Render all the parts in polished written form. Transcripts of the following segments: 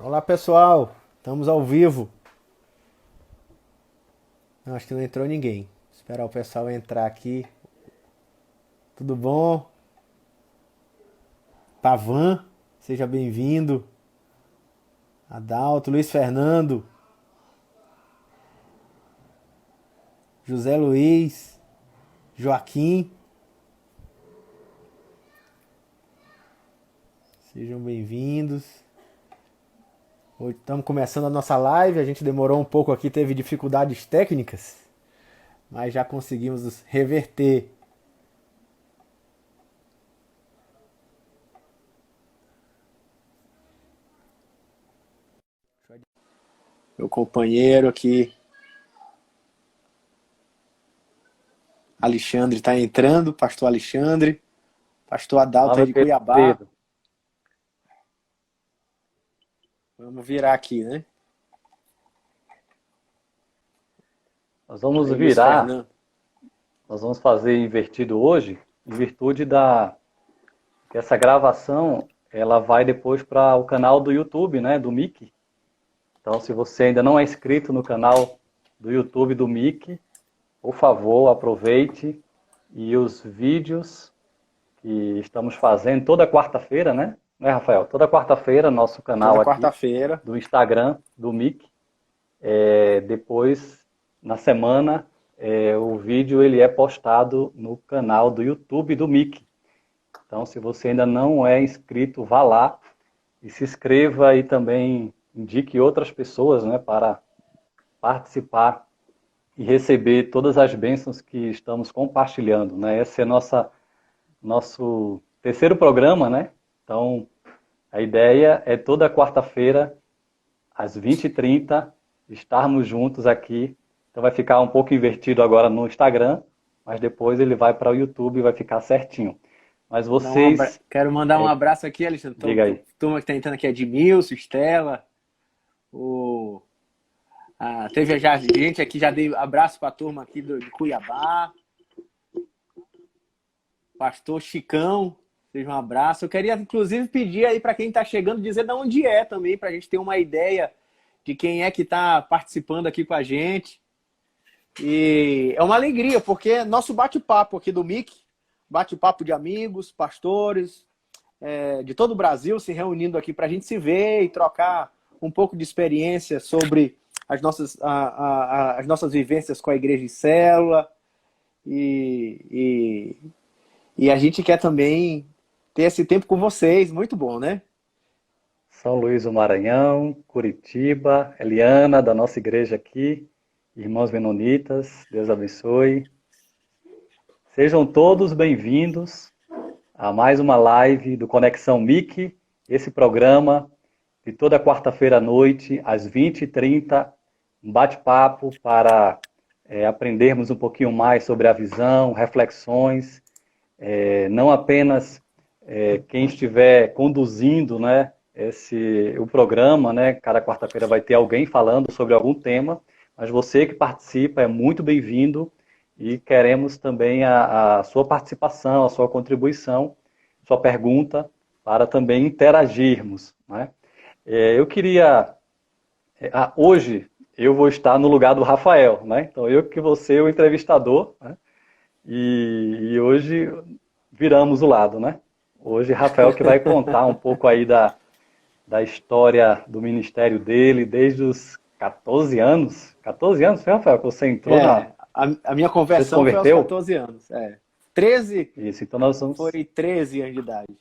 Olá pessoal, estamos ao vivo. Não, acho que não entrou ninguém. Esperar o pessoal entrar aqui. Tudo bom? Pavan, seja bem-vindo. Adalto, Luiz Fernando, José Luiz, Joaquim, sejam bem-vindos. Hoje estamos começando a nossa live. A gente demorou um pouco aqui, teve dificuldades técnicas, mas já conseguimos reverter. Meu companheiro aqui, Alexandre, está entrando. Pastor Alexandre, pastor Fala, Adalto aí meu de Cuiabá. querido. Vamos virar aqui, né? Nós vamos Aí, Luiz virar, Fernando. nós vamos fazer invertido hoje, em virtude da que essa gravação, ela vai depois para o canal do YouTube, né, do Mickey. Então, se você ainda não é inscrito no canal do YouTube do Mickey, por favor, aproveite e os vídeos que estamos fazendo toda quarta-feira, né? Não é, Rafael? Toda quarta-feira, nosso Toda canal aqui quarta-feira. do Instagram do Mickey. Depois, na semana, o vídeo ele é postado no canal do YouTube do Mickey. Então, se você ainda não é inscrito, vá lá e se inscreva e também indique outras pessoas, né, para participar e receber todas as bênçãos que estamos compartilhando, né? Esse é nosso terceiro programa, né? Então, a ideia é toda quarta-feira às 20h30, estarmos juntos aqui. Então vai ficar um pouco invertido agora no Instagram, mas depois ele vai para o YouTube e vai ficar certinho. Mas vocês, Quero mandar um abraço aqui, Alexandre. diga aí. Turma que está entrando aqui é Edmilson, Estela. O... teve já gente aqui, já dei abraço para a turma aqui de Cuiabá. Pastor Chicão, seja um abraço. Eu queria, inclusive, pedir aí para quem está chegando, dizer de onde é também, para a gente ter uma ideia de quem é que está participando aqui com a gente. E é uma alegria, porque nosso bate-papo aqui do MIC, bate-papo de amigos, pastores, de todo o Brasil se reunindo aqui para a gente se ver e trocar um pouco de experiência sobre as nossas vivências com a igreja em célula. E a gente quer também ter esse tempo com vocês. Muito bom, né? São Luís do Maranhão, Curitiba, Eliana, da nossa igreja aqui, irmãos menonitas, Deus abençoe. Sejam todos bem-vindos a mais uma live do Conexão Mickey, esse programa de toda quarta-feira à noite, às 20h30, um bate-papo para aprendermos um pouquinho mais sobre a visão, reflexões, não apenas quem estiver conduzindo, né, o programa, né, cada quarta-feira vai ter alguém falando sobre algum tema, mas você que participa é muito bem-vindo e queremos também a sua participação, a sua contribuição, sua pergunta, para também interagirmos, né? Eu queria... hoje eu vou estar no lugar do Rafael, né? Então eu que vou ser o entrevistador, né? E hoje viramos o lado, né? Hoje Rafael que vai contar um pouco aí da história do ministério dele, desde os 14 anos. 14 anos, foi, Rafael, que você entrou A minha Você se conversão foi aos converteu? 14 anos. 13 Isso, então nós vamos... foi 13 anos de idade.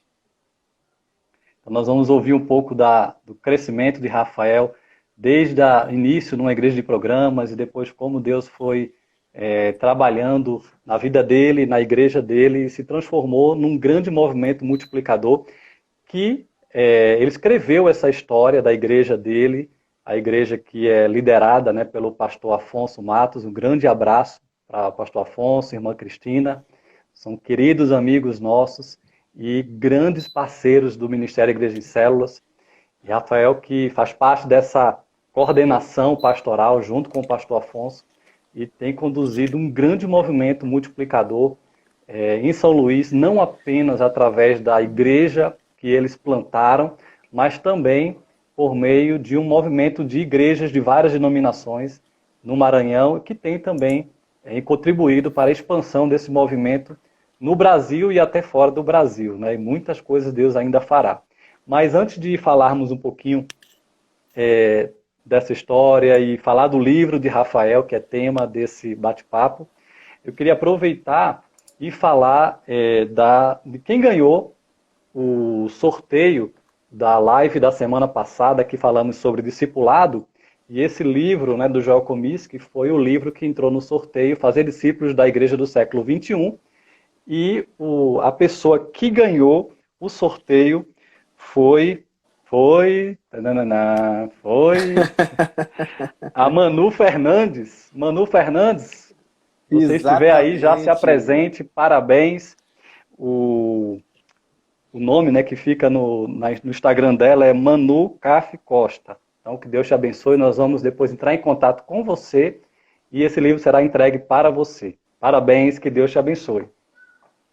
Então, nós vamos ouvir um pouco do crescimento de Rafael, desde o início numa igreja de programas e depois como Deus foi trabalhando na vida dele, na igreja dele, e se transformou num grande movimento multiplicador que ele escreveu essa história da igreja dele, a igreja que é liderada, né, pelo pastor Afonso Matos. Um grande abraço para o pastor Afonso, irmã Cristina, são queridos amigos nossos e grandes parceiros do Ministério Igreja em Células. E Rafael, que faz parte dessa coordenação pastoral junto com o pastor Afonso e tem conduzido um grande movimento multiplicador em São Luís, não apenas através da igreja que eles plantaram, mas também por meio de um movimento de igrejas de várias denominações no Maranhão, que tem também contribuído para a expansão desse movimento no Brasil e até fora do Brasil, né? E muitas coisas Deus ainda fará. Mas antes de falarmos um pouquinho dessa história e falar do livro de Rafael, que é tema desse bate-papo, eu queria aproveitar e falar de quem ganhou o sorteio da live da semana passada, que falamos sobre discipulado, e esse livro, né, do Joel Comiskey foi o livro que entrou no sorteio, Fazer Discípulos da Igreja do Século XXI, e a pessoa que ganhou o sorteio foi a Manu Fernandes. Manu Fernandes, você estiver aí, já se apresente, parabéns. O nome, né, que fica no Instagram dela é Manu Caf Costa. Então, que Deus te abençoe. Nós vamos depois entrar em contato com você e esse livro será entregue para você. Parabéns, que Deus te abençoe.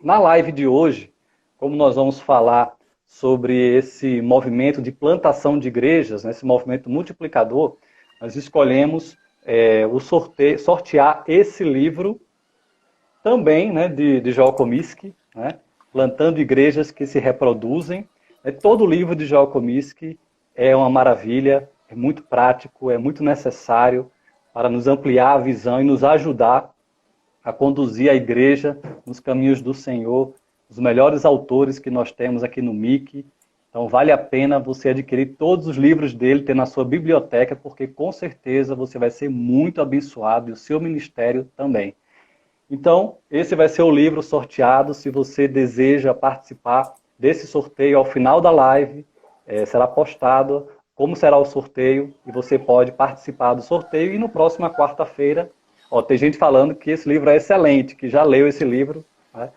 Na live de hoje, como nós vamos falar sobre esse movimento de plantação de igrejas, né, esse movimento multiplicador, nós escolhemos sortear esse livro também, né, de Joel Comiskey, né, Plantando Igrejas que se Reproduzem. Todo o livro de Joel Comiskey é uma maravilha, é muito prático, é muito necessário para nos ampliar a visão e nos ajudar a conduzir a igreja nos caminhos do Senhor, os melhores autores que nós temos aqui no MIC. Então vale a pena você adquirir todos os livros dele, ter na sua biblioteca, porque com certeza você vai ser muito abençoado e o seu ministério também. Então, esse vai ser o livro sorteado. Se você deseja participar desse sorteio ao final da live, será postado como será o sorteio e você pode participar do sorteio. E no próximo quarta-feira, tem gente falando que esse livro é excelente, que já leu esse livro, né,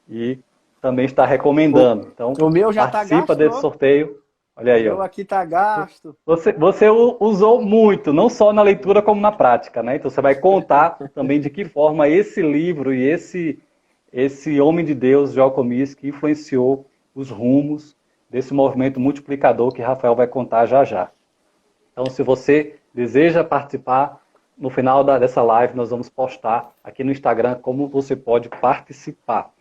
e também está recomendando. Então, o meu já participa desse sorteio. Olha aí, o meu aqui está gasto. Você usou muito, não só na leitura como na prática, né? Então você vai contar também de que forma esse livro e esse homem de Deus, Joel Comiskey, influenciou os rumos desse movimento multiplicador que Rafael vai contar já já. Então, se você deseja participar, no final dessa live nós vamos postar aqui no Instagram como você pode participar.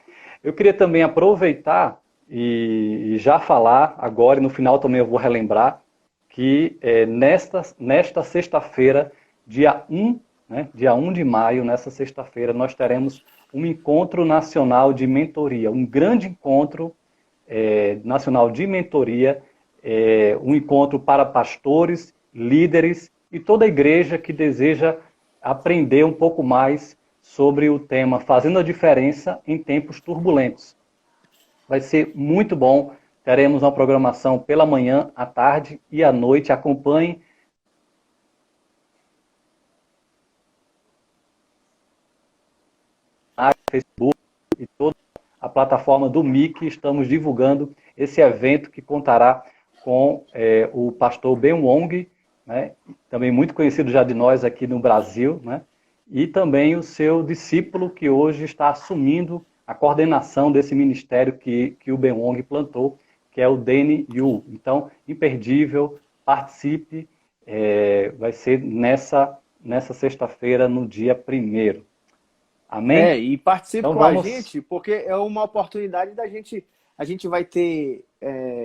Eu queria também aproveitar e já falar agora, e no final também eu vou relembrar, que nesta sexta-feira, dia 1, né, dia 1 de maio, nessa sexta-feira, nós teremos um encontro nacional de mentoria, um grande encontro nacional de mentoria, um encontro para pastores, líderes e toda a igreja que deseja aprender um pouco mais sobre o tema Fazendo a Diferença em Tempos Turbulentos. Vai ser muito bom. Teremos uma programação pela manhã, à tarde e à noite. Acompanhe. No Facebook e toda a plataforma do MIC, estamos divulgando esse evento que contará com o pastor Ben Wong, né, também muito conhecido já de nós aqui no Brasil, né, e também o seu discípulo que hoje está assumindo a coordenação desse ministério que o Ben Wong plantou, que é o Danny Yu. Então, imperdível, participe, vai ser nessa sexta-feira, no dia 1º. Amém? E participe então, com a gente, porque é uma oportunidade da gente... A gente vai ter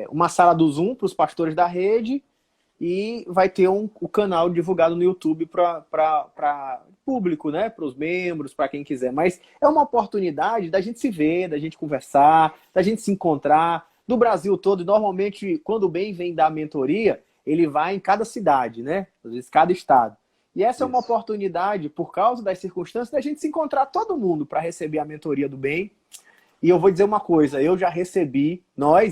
uma sala do Zoom para os pastores da rede e vai ter o canal divulgado no YouTube para público, né? Para os membros, para quem quiser. Mas é uma oportunidade da gente se ver, da gente conversar, da gente se encontrar do Brasil todo. E normalmente, quando o Ben vem dar mentoria, ele vai em cada cidade, né? Às vezes, cada estado. E essa é uma oportunidade, por causa das circunstâncias, da gente se encontrar todo mundo para receber a mentoria do Ben. E eu vou dizer uma coisa, eu já recebi,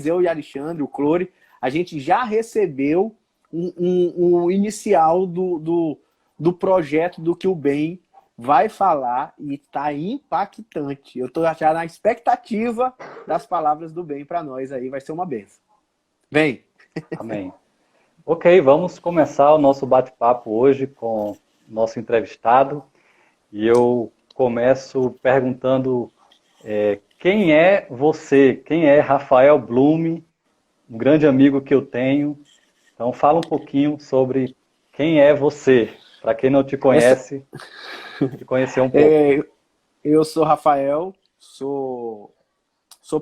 eu e Alexandre, o Clore, a gente já recebeu um inicial do projeto do que o Ben vai falar e está impactante. Eu estou já na expectativa das palavras do Ben para nós aí, vai ser uma benção. Vem! Amém. Ok, vamos começar o nosso bate-papo hoje com o nosso entrevistado. E eu começo perguntando quem é você? Quem é Rafael Blume? Um grande amigo que eu tenho. Então fala um pouquinho sobre quem é você, para quem não te conhece, te conhecer um pouco. Eu sou Rafael, sou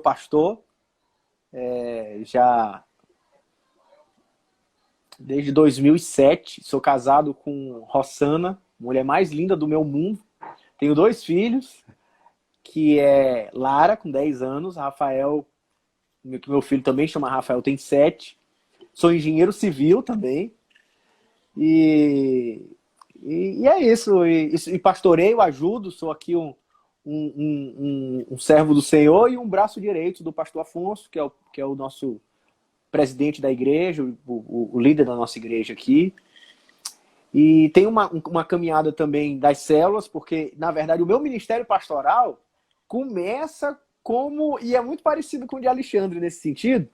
pastor, já desde 2007, sou casado com Rossana, mulher mais linda do meu mundo. Tenho 2 filhos, que é Lara, com 10 anos, Rafael, que meu filho também chama Rafael, tem 7. Sou engenheiro civil também. E é isso. E pastoreio, ajudo, sou aqui um servo do Senhor e um braço direito do pastor Afonso, que é o nosso presidente da igreja, o líder da nossa igreja aqui. E tem uma caminhada também das células, porque, na verdade, o meu ministério pastoral começa como, e é muito parecido com o de Alexandre nesse sentido,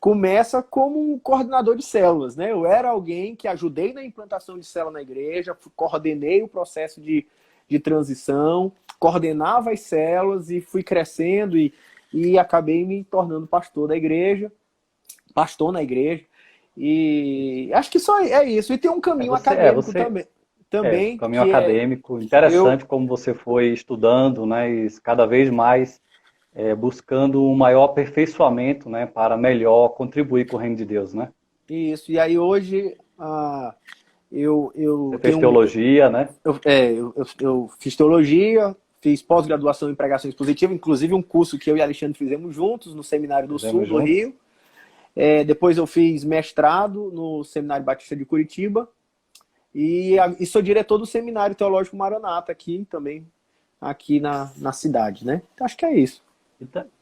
começa como um coordenador de células, né? Eu era alguém que ajudei na implantação de célula na igreja, coordenei o processo de transição, coordenava as células e fui crescendo e acabei me tornando pastor na igreja. E acho que só é isso. E tem um caminho acadêmico também caminho que acadêmico, interessante como você foi estudando, né, e cada vez mais buscando um maior aperfeiçoamento, né, para melhor contribuir com o reino de Deus, né? Isso. E aí hoje Você fez teologia, né? Eu fiz teologia, fiz pós-graduação em pregação expositiva, inclusive um curso que eu e Alexandre fizemos juntos no Seminário do Sul do Rio. Depois eu fiz mestrado no Seminário Batista de Curitiba e sou diretor do Seminário Teológico Maranata aqui também, aqui na cidade, né? Então acho que é isso.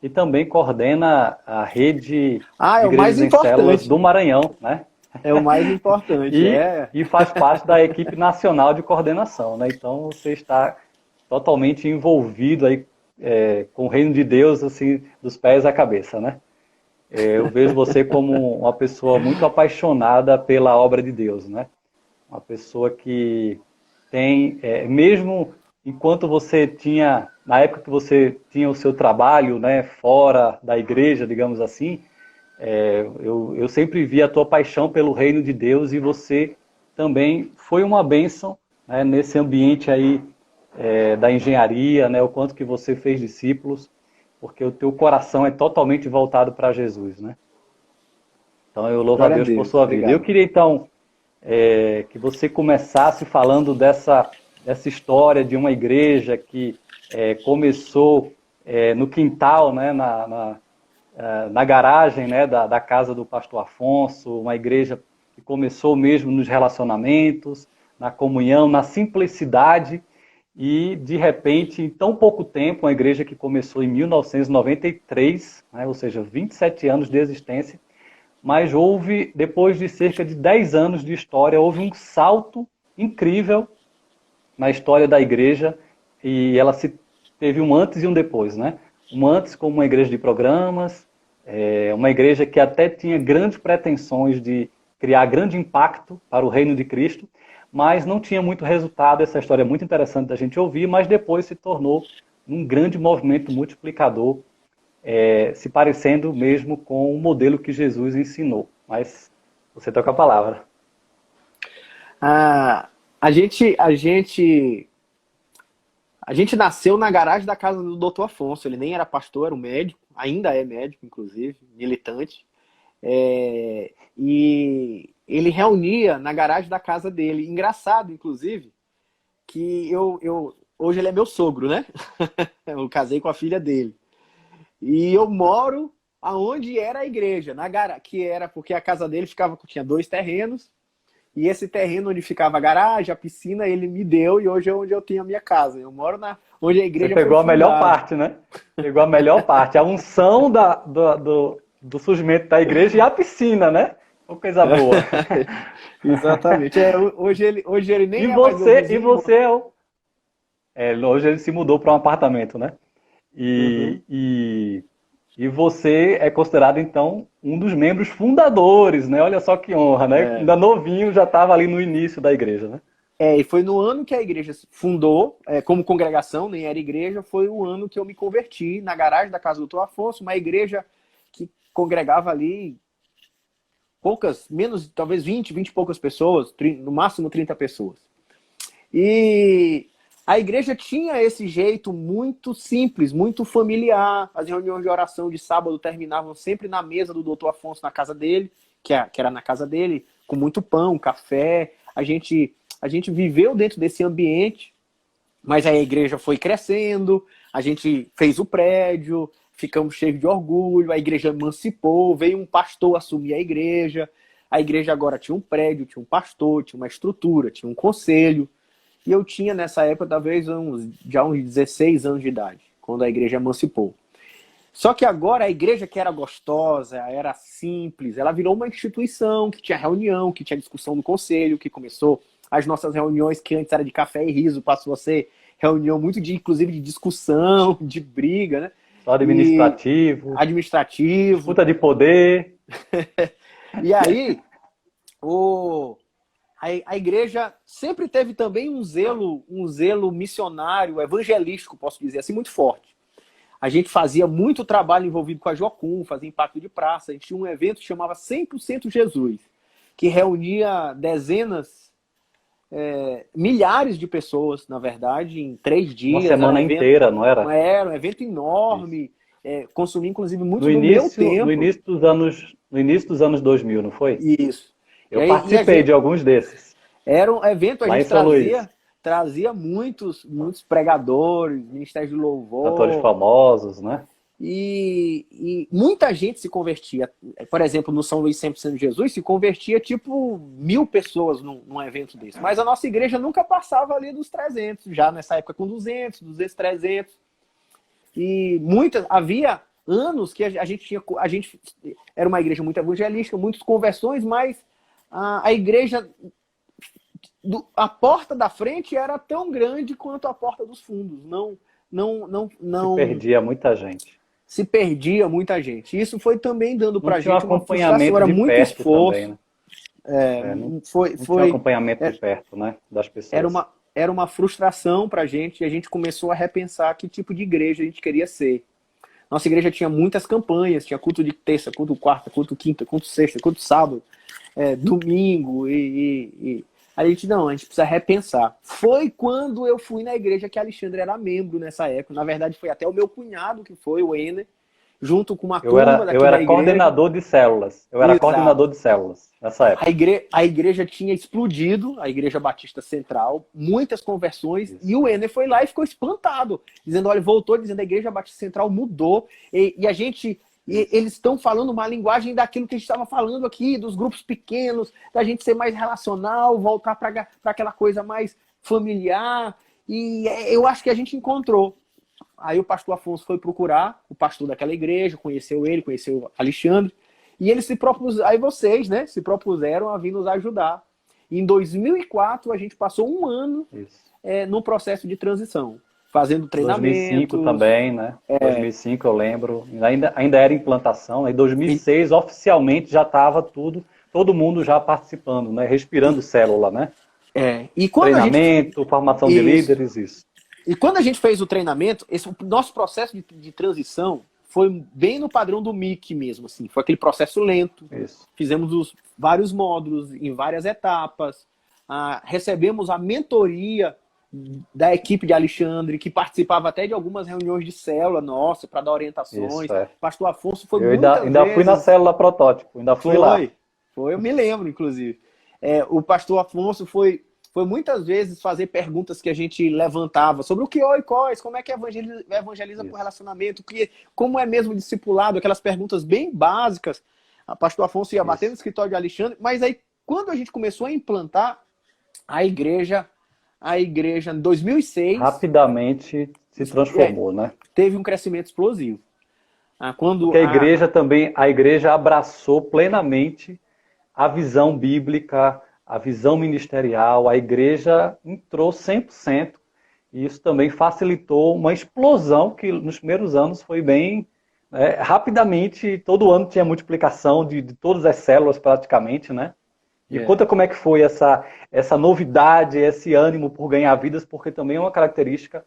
E também coordena a rede de igrejas em células do Maranhão, né? É o mais importante. E faz parte da equipe nacional de coordenação, né? Então você está totalmente envolvido aí com o reino de Deus, assim, dos pés à cabeça, né? Eu vejo você como uma pessoa muito apaixonada pela obra de Deus, né? Uma pessoa que tem, mesmo enquanto você tinha, na época que você tinha o seu trabalho, né, fora da igreja, digamos assim, eu sempre vi a tua paixão pelo reino de Deus e você também foi uma bênção, né, nesse ambiente aí da engenharia, né, o quanto que você fez discípulos, porque o teu coração é totalmente voltado para Jesus, né? Então eu louvo a Deus por sua vida. Eu queria então que você começasse falando dessa história de uma igreja que começou no quintal, né, na garagem, né, da casa do pastor Afonso, uma igreja que começou mesmo nos relacionamentos, na comunhão, na simplicidade, e de repente, em tão pouco tempo, uma igreja que começou em 1993, né, ou seja, 27 anos de existência, mas houve, depois de cerca de 10 anos de história, houve um salto incrível na história da igreja, e ela teve um antes e um depois, né? Um antes como uma igreja de programas, uma igreja que até tinha grandes pretensões de criar grande impacto para o reino de Cristo, mas não tinha muito resultado. Essa história é muito interessante da gente ouvir, mas depois se tornou um grande movimento multiplicador, se parecendo mesmo com o modelo que Jesus ensinou. Mas você toca a palavra. A gente nasceu na garagem da casa do Dr. Afonso. Ele nem era pastor, era um médico, ainda é médico, inclusive, militante. E ele reunia na garagem da casa dele. Engraçado, inclusive, que hoje ele é meu sogro, né? Eu casei com a filha dele. E eu moro aonde era a igreja, que era porque a casa dele tinha 2 terrenos, e esse terreno onde ficava a garagem, a piscina, ele me deu, e hoje é onde eu tenho a minha casa. Eu moro onde a igreja foi fundada. Você pegou a melhor parte, né? Pegou a melhor parte, a unção do surgimento da igreja e a piscina, né? Uma coisa boa. Exatamente. Hoje ele nem hoje ele se mudou para um apartamento, né? E você é considerado, então, um dos membros fundadores, né? Olha só que honra, né? Ainda novinho, já estava ali no início da igreja, né? E foi no ano que a igreja fundou, como congregação, nem era igreja, foi o ano que eu me converti na garagem da casa do Dr. Afonso, uma igreja que congregava ali poucas, menos, talvez 20 e poucas pessoas, no máximo 30 pessoas. E a igreja tinha esse jeito muito simples, muito familiar. As reuniões de oração de sábado terminavam sempre na mesa do doutor Afonso, na casa dele, que era na casa dele, com muito pão, café. A gente viveu dentro desse ambiente, mas a igreja foi crescendo, a gente fez o prédio, ficamos cheios de orgulho, a igreja emancipou, veio um pastor assumir a igreja agora tinha um prédio, tinha um pastor, tinha uma estrutura, tinha um conselho. E eu tinha, nessa época, talvez já uns 16 anos de idade, quando a igreja emancipou. Só que agora a igreja, que era gostosa, era simples, ela virou uma instituição que tinha reunião, que tinha discussão no conselho, que começou as nossas reuniões, que antes era de café e riso, passou a ser reunião muito inclusive de discussão, de briga, né? Só administrativo. Administrativo. Disputa de poder. E aí, a igreja sempre teve também um zelo missionário, evangelístico, posso dizer assim, muito forte. A gente fazia muito trabalho envolvido com a Jocum, fazia impacto de praça. A gente tinha um evento que chamava 100% Jesus, que reunia dezenas, milhares de pessoas, na verdade, em 3 dias. Uma semana inteira, não era? Era um evento enorme, consumia inclusive muito do meu tempo. No início dos anos 2000, não foi? Isso. Eu participei de alguns desses. Era um evento, a lá gente trazia muitos pregadores, ministérios de louvor. Cantores famosos, né? E muita gente se convertia. Por exemplo, no São Luís 100% Jesus, se convertia tipo 1000 pessoas num evento desse. Mas a nossa igreja nunca passava ali dos 300, já nessa época com 200, 300. E havia anos que a gente era uma igreja muito evangelística, muitas conversões, mas a igreja, a porta da frente era tão grande quanto a porta dos fundos. Não se perdia muita gente. Se perdia muita gente. Isso foi também dando pra gente uma frustração, era muito esforço. Também, né? Não tinha acompanhamento de perto, né, das pessoas. Era uma frustração pra gente, e a gente começou a repensar que tipo de igreja a gente queria ser. Nossa igreja tinha muitas campanhas, tinha culto de terça, culto quarta, culto quinta, culto sexta, culto sábado, domingo, e a gente precisa repensar. Foi quando eu fui na igreja que Alexandre era membro nessa época. Na verdade, foi até o meu cunhado, que foi o Ener, junto com uma turma daqui da igreja. Eu era coordenador de células. Coordenador de células nessa época. A igreja tinha explodido, a Igreja Batista Central, muitas conversões, e o Ener foi lá e ficou espantado, dizendo, olha, voltou dizendo, a Igreja Batista Central mudou, e a gente... eles estão falando uma linguagem daquilo que a gente estava falando aqui, dos grupos pequenos, da gente ser mais relacional, voltar para aquela coisa mais familiar. E eu acho que a gente encontrou. Aí o pastor Afonso foi procurar o pastor daquela igreja, conheceu ele, conheceu o Alexandre, e eles aí vocês, né, se propuseram a vir nos ajudar. Em 2004, a gente passou um ano no processo de transição, fazendo treinamento. 2005 também, né? 2005 eu lembro. Ainda era implantação. Em 2006, oficialmente, já estava todo mundo já participando, né? Respirando célula, né? E quando treinamento, formação de líderes, isso. E quando a gente fez o treinamento, o nosso processo de transição foi bem no padrão do MIC mesmo, assim. Foi aquele processo lento. Isso. Fizemos vários módulos em várias etapas. Recebemos a mentoria da equipe de Alexandre, que participava até de algumas reuniões de célula nossa para dar orientações. Isso, Pastor Afonso foi ainda fui na célula protótipo, lá. Eu me lembro, inclusive. O pastor Afonso foi muitas vezes fazer perguntas que a gente levantava sobre o que e quais, como é que evangeliza por relacionamento, como é mesmo discipulado, aquelas perguntas bem básicas. O pastor Afonso ia bater no escritório de Alexandre, mas aí quando a gente começou a implantar a igreja em 2006... rapidamente se transformou, né? Teve um crescimento explosivo. Porque a igreja abraçou plenamente a visão bíblica, a visão ministerial, a igreja entrou 100%, e isso também facilitou uma explosão que nos primeiros anos foi bem... rapidamente, todo ano tinha multiplicação de todas as células praticamente, né? E conta como é que foi essa novidade, esse ânimo por ganhar vidas, porque também é uma característica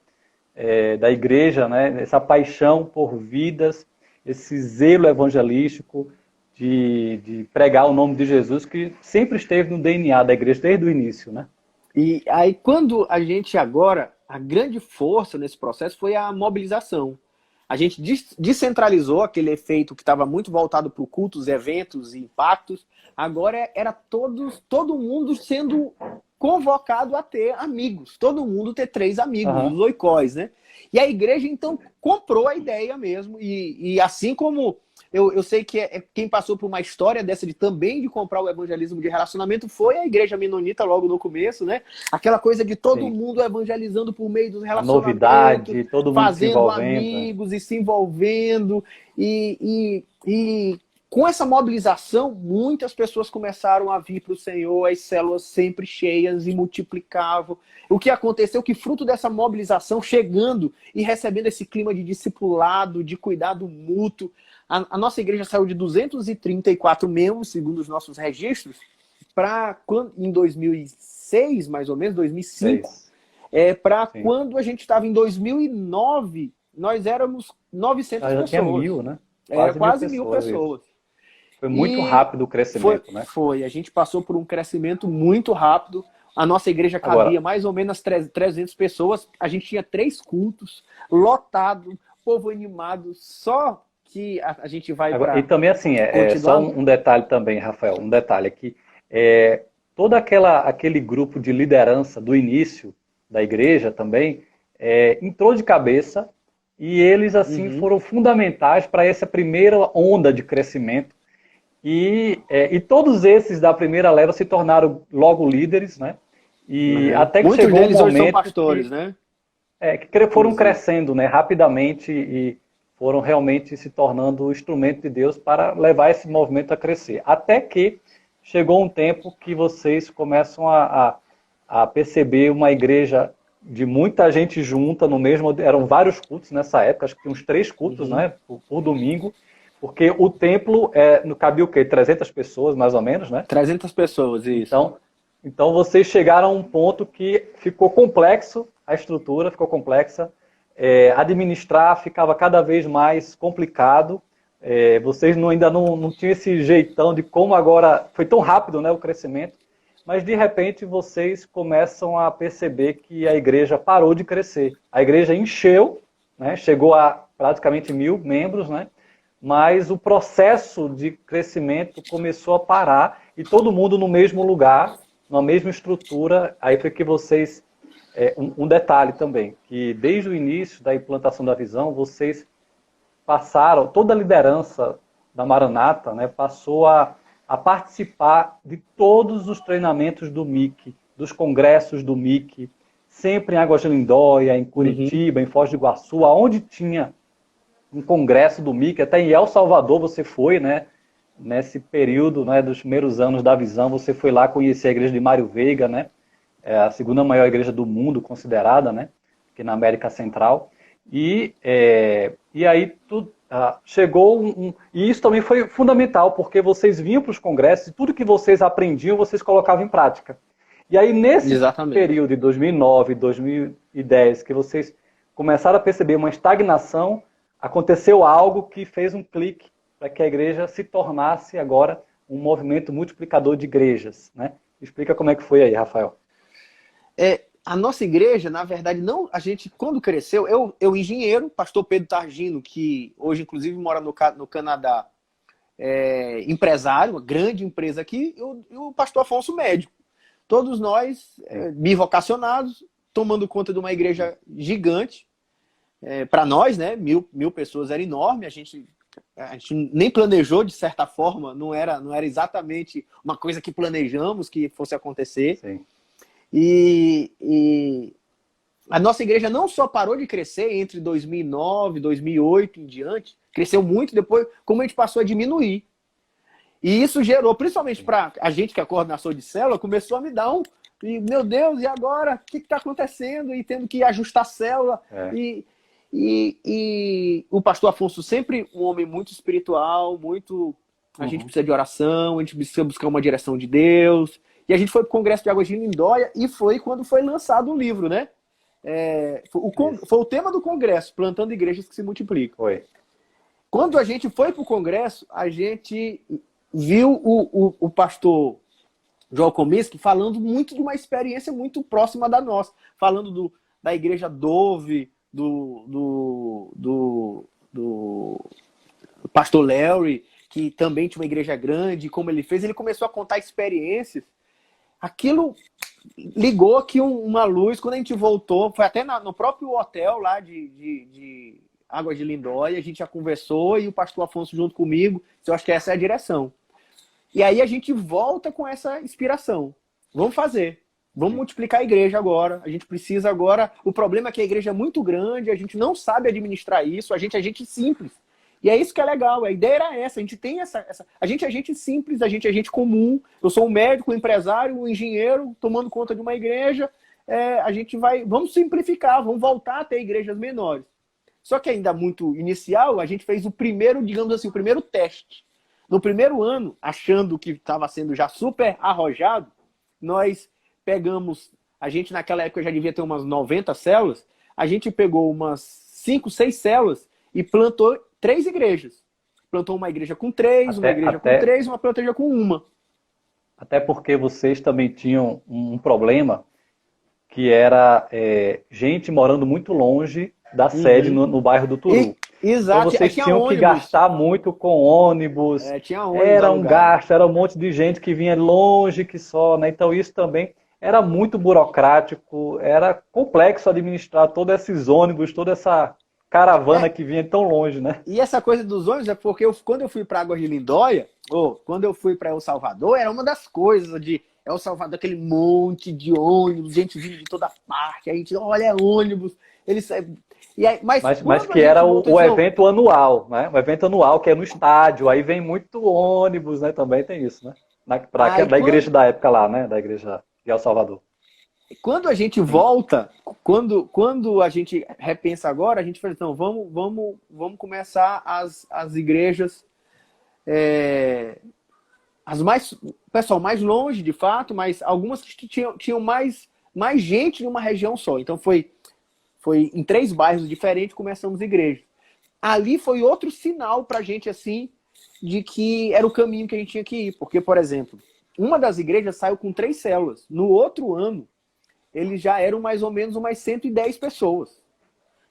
da igreja, né? Essa paixão por vidas, esse zelo evangelístico, de pregar o nome de Jesus, que sempre esteve no DNA da igreja desde o início, né? E aí, quando a gente agora, a grande força nesse processo foi a mobilização. A gente descentralizou aquele efeito que estava muito voltado para cultos, eventos e impactos. Agora era todo mundo sendo convocado a ter amigos. Todo mundo ter 3 amigos, Aham. os oikóis, né? E a igreja, então, comprou a ideia mesmo. E assim como eu sei que quem passou por uma história dessa também de comprar o evangelismo de relacionamento foi a igreja menonita logo no começo, né? Aquela coisa de todo Sim. mundo evangelizando por meio dos A relacionamentos, novidade, todo mundo se fazendo envolvendo. amigos e se envolvendo. E com essa mobilização, muitas pessoas começaram a vir para o Senhor, as células sempre cheias e multiplicavam. O que aconteceu que fruto dessa mobilização, chegando e recebendo esse clima de discipulado, de cuidado mútuo, a nossa igreja saiu de 234 membros, segundo os nossos registros, para em 2006, mais ou menos, 2005, 6. para Sim. quando a gente estava em 2009, nós éramos 900 Já tinha pessoas. 1000, né? Era quase 1000 mil pessoas. Isso. pessoas. Foi muito E rápido o crescimento, né? a gente passou por um crescimento muito rápido. A nossa igreja cabia Agora, mais ou menos 300 pessoas. A gente tinha 3 cultos, lotado, povo animado. Só que a gente vai agora, e para também assim, só continuar. um detalhe também, Rafael, um detalhe aqui. Todo aquele grupo de liderança do início da igreja também entrou de cabeça e eles assim Uhum. foram fundamentais para essa primeira onda de crescimento. E todos esses da primeira leva se tornaram logo líderes, né? E Uhum. até que Muitos chegou um deles hoje são momento pastores, né? que foram Inclusive. crescendo, né, rapidamente e foram realmente se tornando o instrumento de Deus para levar esse movimento a crescer. Até que chegou um tempo que vocês começam a perceber uma igreja de muita gente junta no mesmo. Eram vários cultos nessa época, acho que tinha uns 3 cultos, Uhum. né, por domingo, porque o templo cabia o quê? 300 pessoas, mais ou menos, né? 300 pessoas, isso. Então vocês chegaram a um ponto que ficou complexo, a estrutura ficou complexa, administrar ficava cada vez mais complicado, vocês ainda não tinham esse jeitão de como agora, foi tão rápido, né, o crescimento, mas de repente vocês começam a perceber que a igreja parou de crescer. A igreja encheu, né, chegou a praticamente 1000 membros, né, mas o processo de crescimento começou a parar e todo mundo no mesmo lugar, na mesma estrutura. Aí foi que vocês... um detalhe também, que desde o início da implantação da visão, vocês passaram, toda a liderança da Maranata, né, passou a participar de todos os treinamentos do MIC, dos congressos do MIC, sempre em Águas de Lindóia, em Uhum. Curitiba, em Foz do Iguaçu, aonde tinha um congresso do MIC, até em El Salvador você foi, né? Nesse período, né, dos primeiros anos da visão, você foi lá conhecer a igreja de Mário Veiga, né? É a segunda maior igreja do mundo considerada, né? Aqui na América Central. E aí chegou e isso também foi fundamental, porque vocês vinham para os congressos e tudo que vocês aprendiam, vocês colocavam em prática. E aí, nesse Exatamente. período de 2009, 2010, que vocês começaram a perceber uma estagnação, aconteceu algo que fez um clique para que a igreja se tornasse agora um movimento multiplicador de igrejas, né? Explica como é que foi aí, Rafael. A nossa igreja, na verdade, não. A gente, quando cresceu, eu engenheiro, pastor Pedro Targino, que hoje, inclusive, mora no Canadá, empresário, uma grande empresa aqui, e o pastor Afonso médico. Todos nós, bivocacionados, tomando conta de uma igreja gigante. Para nós, né, mil pessoas era enorme, a gente nem planejou, de certa forma, não era exatamente uma coisa que planejamos que fosse acontecer. Sim. E a nossa igreja não só parou de crescer entre 2009, 2008 em diante, cresceu muito depois, como a gente passou a diminuir. E isso gerou, principalmente para a gente que é coordenação de célula, começou a me dar meu Deus, e agora? O que está acontecendo? E tendo que ajustar a célula. E o pastor Afonso sempre um homem muito espiritual, muito... A gente precisa de oração, a gente precisa buscar uma direção de Deus. E a gente foi para o Congresso de Águas de Lindóia e foi quando foi lançado o livro, né? Foi o tema do congresso, Plantando Igrejas que se Multiplicam. Foi. Quando a gente foi para o congresso, a gente viu o pastor Joel Comiskey falando muito de uma experiência muito próxima da nossa, falando da igreja Dove, do pastor Larry, que também tinha uma igreja grande, como ele fez. Ele começou a contar experiências. Aquilo ligou aqui uma luz. Quando a gente voltou, foi até no próprio hotel lá de Águas de Lindóia, a gente já conversou e o pastor Afonso junto comigo, eu acho que essa é a direção. E aí a gente volta com essa inspiração. Vamos fazer. Vamos multiplicar a igreja agora. A gente precisa agora... O problema é que a igreja é muito grande, a gente não sabe administrar isso, a gente é gente simples. E é isso que é legal. A ideia era essa. A gente tem a gente é gente simples, a gente é gente comum. Eu sou um médico, um empresário, um engenheiro, tomando conta de uma igreja. A gente vai... Vamos simplificar, vamos voltar a ter igrejas menores. Só que ainda muito inicial, a gente fez o primeiro, digamos assim, o primeiro teste. No primeiro ano, achando que estava sendo já super arrojado, nós pegamos, a gente naquela época já devia ter umas 90 células, a gente pegou umas 5, 6 células e plantou 3 igrejas. Plantou uma igreja com 3, uma igreja com 3, uma igreja com 1. Até porque vocês também tinham um problema que era gente morando muito longe da sede no bairro do Turu. Exato. Então vocês tinham que gastar muito com ônibus. Tinha ônibus era um gasto, era um monte de gente que vinha longe que só, né? Então isso também era muito burocrático, era complexo administrar todos esses ônibus, toda essa caravana que vinha tão longe, né? E essa coisa dos ônibus é porque quando eu fui para Águas de Lindóia, ou quando eu fui para El Salvador, era uma das coisas de El Salvador, aquele monte de ônibus, gente vindo de toda parte, a gente, olha, é ônibus, eles... E aí, mas que era o evento anual, né? O evento anual que é no estádio, aí vem muito ônibus, né? Também tem isso, né? Da igreja da época lá, né? Da igreja de El Salvador. Quando a gente volta, quando a gente repensa agora, a gente fala, então, vamos começar as igrejas, o pessoal mais longe, de fato, mas algumas que tinham mais gente numa região só. Então foi em 3 bairros diferentes, começamos igrejas. Ali foi outro sinal pra gente, assim, de que era o caminho que a gente tinha que ir. Porque, por exemplo, uma das igrejas saiu com 3 células. No outro ano, eles já eram mais ou menos umas 110 pessoas.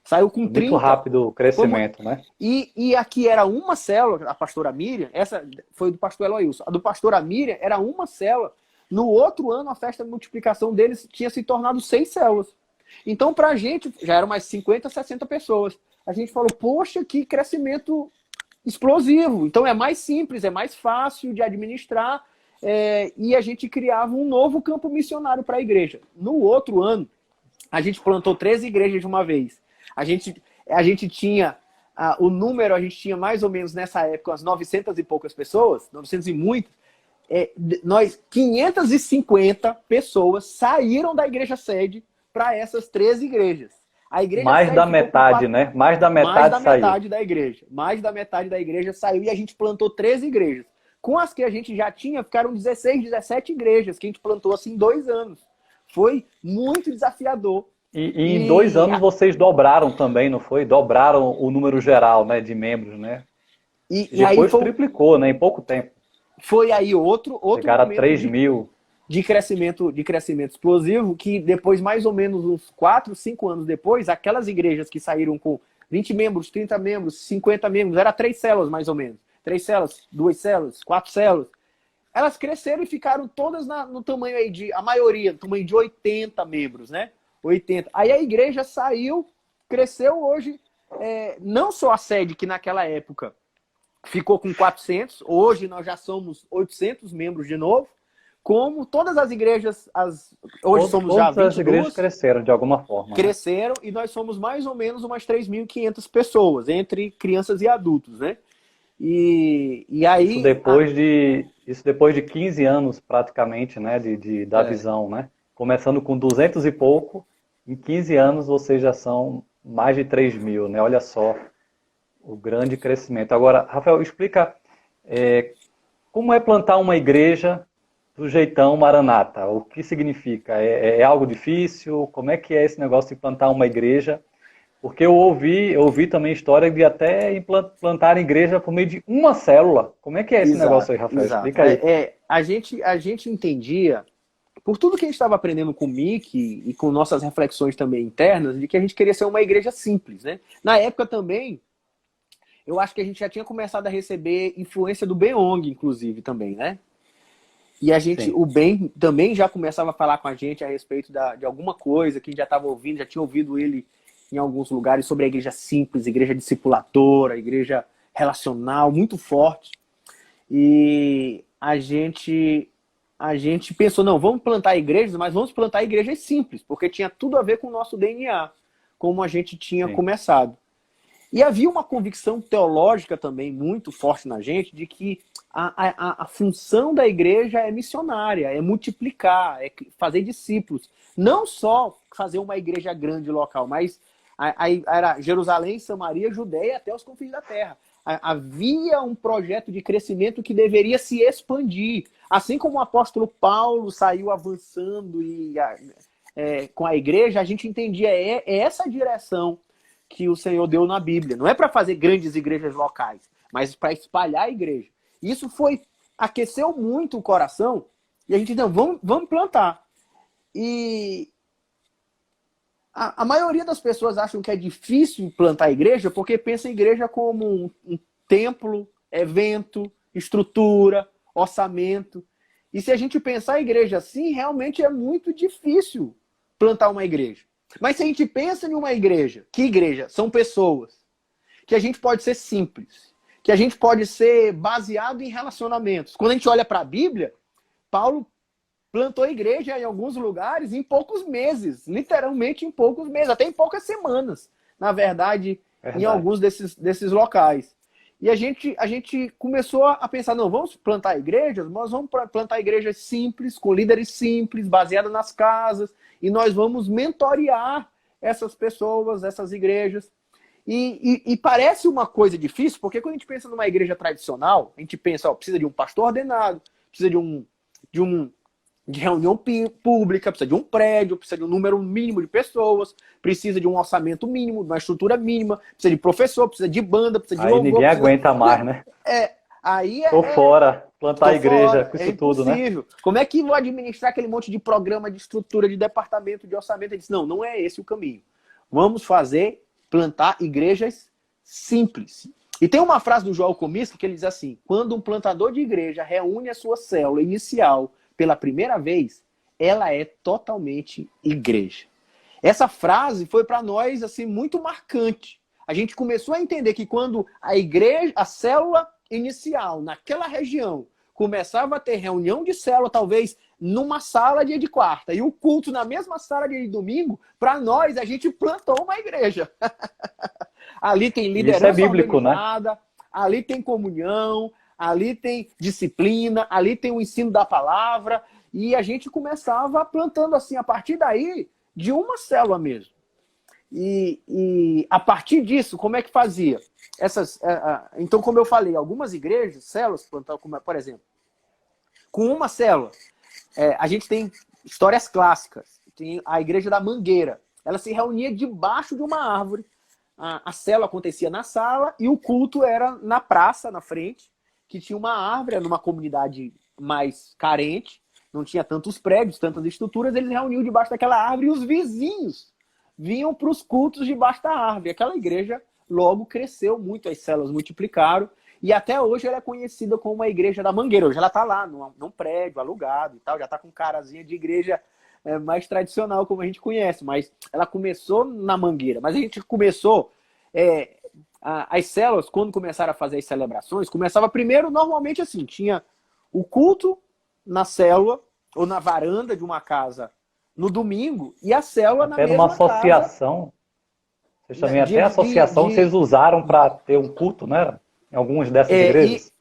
Saiu com 30. Muito rápido o crescimento, né? E aqui era uma célula, a pastora Miriam, essa foi do pastor Eloilson. A do pastora Miriam era uma célula. No outro ano, a festa de multiplicação deles tinha se tornado 6 células. Então, pra gente, já eram mais 50, 60 pessoas. A gente falou, poxa, que crescimento explosivo. Então, é mais simples, é mais fácil de administrar. E a gente criava um novo campo missionário para a igreja. No outro ano, a gente plantou 13 igrejas de uma vez. A gente tinha o número, a gente tinha mais ou menos nessa época umas 900 e poucas pessoas, 900 e muitas. 550 pessoas saíram da igreja sede para essas 13 igrejas. A igreja mais da metade, né? Mais da metade saiu. Mais da metade da igreja saiu e a gente plantou 13 igrejas. Com as que a gente já tinha, ficaram 16, 17 igrejas que a gente plantou assim em 2 anos. Foi muito desafiador. E em 2 anos vocês dobraram também, não foi? Dobraram o número geral, né, de membros, né? E depois triplicou, né, em pouco tempo. Foi aí outro chegaram a 3 mil. De crescimento explosivo, que depois, mais ou menos uns 4, 5 anos depois, aquelas igrejas que saíram com 20 membros, 30 membros, 50 membros, era 3 células mais ou menos. 3 células, 2 células, 4 células. Elas cresceram e ficaram todas no tamanho aí a maioria, no tamanho de 80 membros, né? 80. Aí a igreja saiu, cresceu hoje, não só a sede, que naquela época ficou com 400, hoje nós já somos 800 membros de novo, como todas as igrejas, hoje somos já 22. Todas as igrejas cresceram de alguma forma. Cresceram, né? E nós somos mais ou menos umas 3.500 pessoas, entre crianças e adultos, né? E aí... Isso depois de 15 anos, praticamente, né? Da visão, né? Começando com 200 e pouco, em 15 anos vocês já são mais de 3 mil, né? Olha só o grande crescimento. Agora, Rafael, explica como é plantar uma igreja do jeitão Maranata. O que significa? É algo difícil? Como é que é esse negócio de plantar uma igreja Porque eu ouvi também história de até implantar igreja por meio de uma célula. Como é que é esse negócio Exato, aí, Rafael? exato. Explica aí. A gente entendia, por tudo que a gente estava aprendendo com o Mickey e com nossas reflexões também internas, de que a gente queria ser uma igreja simples, né? Na época também, eu acho que a gente já tinha começado a receber influência do Beong, inclusive, também, né? E Sim. o Ben também já começava a falar com a gente a respeito de alguma coisa que a gente já estava ouvindo, já tinha ouvido ele em alguns lugares sobre a igreja simples, igreja discipuladora, igreja relacional, muito forte. E a gente pensou, não, vamos plantar igrejas, mas vamos plantar igrejas simples, porque tinha tudo a ver com o nosso DNA, como a gente tinha Sim. começado. E havia uma convicção teológica também muito forte na gente de que a função da igreja é missionária, é multiplicar, é fazer discípulos. Não só fazer uma igreja grande local, mas era Jerusalém, Samaria, Judeia até os confins da terra. Havia um projeto de crescimento que deveria se expandir. Assim como o apóstolo Paulo saiu avançando com a igreja, a gente entendia essa direção que o Senhor deu na Bíblia. Não é para fazer grandes igrejas locais, mas para espalhar a igreja. Isso aqueceu muito o coração e a gente, não, vamos plantar. E a maioria das pessoas acham que é difícil plantar igreja porque pensa em igreja como um templo, evento, estrutura, orçamento. E se a gente pensar em igreja assim, realmente é muito difícil plantar uma igreja. Mas se a gente pensa em uma igreja, que igreja? São pessoas. Que a gente pode ser simples. Que a gente pode ser baseado em relacionamentos. Quando a gente olha para a Bíblia, Paulo plantou igreja em alguns lugares em poucos meses. Literalmente em poucos meses. Até em poucas semanas. Na verdade, em Verdade. alguns desses locais. E a gente começou a pensar, não, vamos plantar igrejas, mas vamos plantar igrejas simples, com líderes simples, baseadas nas casas, e nós vamos mentorear essas pessoas, essas igrejas. E parece uma coisa difícil, porque quando a gente pensa numa igreja tradicional, a gente pensa, ó, precisa de um pastor ordenado, precisa de reunião pública, precisa de um prédio, precisa de um número mínimo de pessoas, precisa de um orçamento mínimo, de uma estrutura mínima, precisa de professor, precisa de banda, precisa de Aí louvor, ninguém aguenta mais, né? aí Tô fora. Plantar a tô igreja fora, com é isso tudo, né? impossível. Como é que vou administrar aquele monte de programa, de estrutura, de departamento, de orçamento? Ele disse, não é esse o caminho. Vamos plantar igrejas simples. E tem uma frase do Joel Comiskey que ele diz assim, quando um plantador de igreja reúne a sua célula inicial pela primeira vez, ela é totalmente igreja. Essa frase foi para nós assim muito marcante. A gente começou a entender que quando a igreja, a célula inicial naquela região começava a ter reunião de célula, talvez numa sala de quarta, e o culto na mesma sala de domingo, para nós a gente plantou uma igreja. Ali tem Isso é liderança bíblico, né? organizada, ali tem comunhão, ali tem disciplina, ali tem o ensino da palavra, e a gente começava plantando assim, a partir daí, de uma célula mesmo. E a partir disso, como é que fazia? Então, como eu falei, algumas igrejas, células, plantavam, por exemplo, com uma célula, a gente tem histórias clássicas. Tem a igreja da Mangueira. Ela se reunia debaixo de uma árvore. A célula acontecia na sala e o culto era na praça, na frente, que tinha uma árvore, numa comunidade mais carente, não tinha tantos prédios, tantas estruturas, eles reuniam debaixo daquela árvore e os vizinhos vinham para os cultos debaixo da árvore. Aquela igreja logo cresceu muito, as células multiplicaram, e até hoje ela é conhecida como a igreja da Mangueira. Hoje ela está lá, num prédio alugado e tal, já está com carazinha de igreja mais tradicional, como a gente conhece, mas ela começou na Mangueira. Mas a gente começou... as células, quando começaram a fazer as celebrações, começava primeiro, normalmente assim, tinha o culto na célula ou na varanda de uma casa no domingo e a célula na Até numa mesma casa. associação. Vocês também, até a associação, vocês usaram para ter um culto, né? Em algumas dessas igrejas.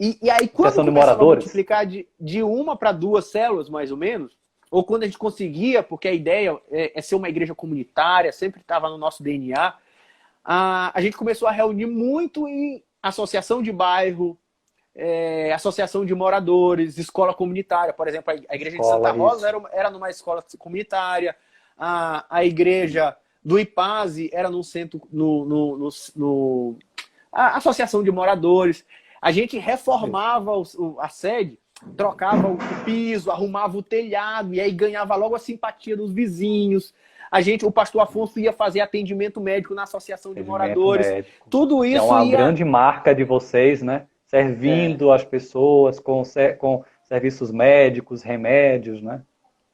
E aí, quando Associação de começava a moradores. multiplicar de uma para duas células, mais ou menos, ou quando a gente conseguia, porque a ideia é ser uma igreja comunitária, sempre estava no nosso DNA, a gente começou a reunir muito em associação de bairro, associação de moradores, escola comunitária. Por exemplo, a igreja de Santa Rosa era numa escola comunitária, a igreja Do IPASE era no centro, a Associação de Moradores. A gente reformava a sede, trocava o piso, arrumava o telhado, e aí ganhava logo a simpatia dos vizinhos. O pastor Afonso ia fazer atendimento médico na Associação de Moradores. Médico. Tudo isso é uma grande marca de vocês, né? Servindo as pessoas com serviços médicos, remédios, né?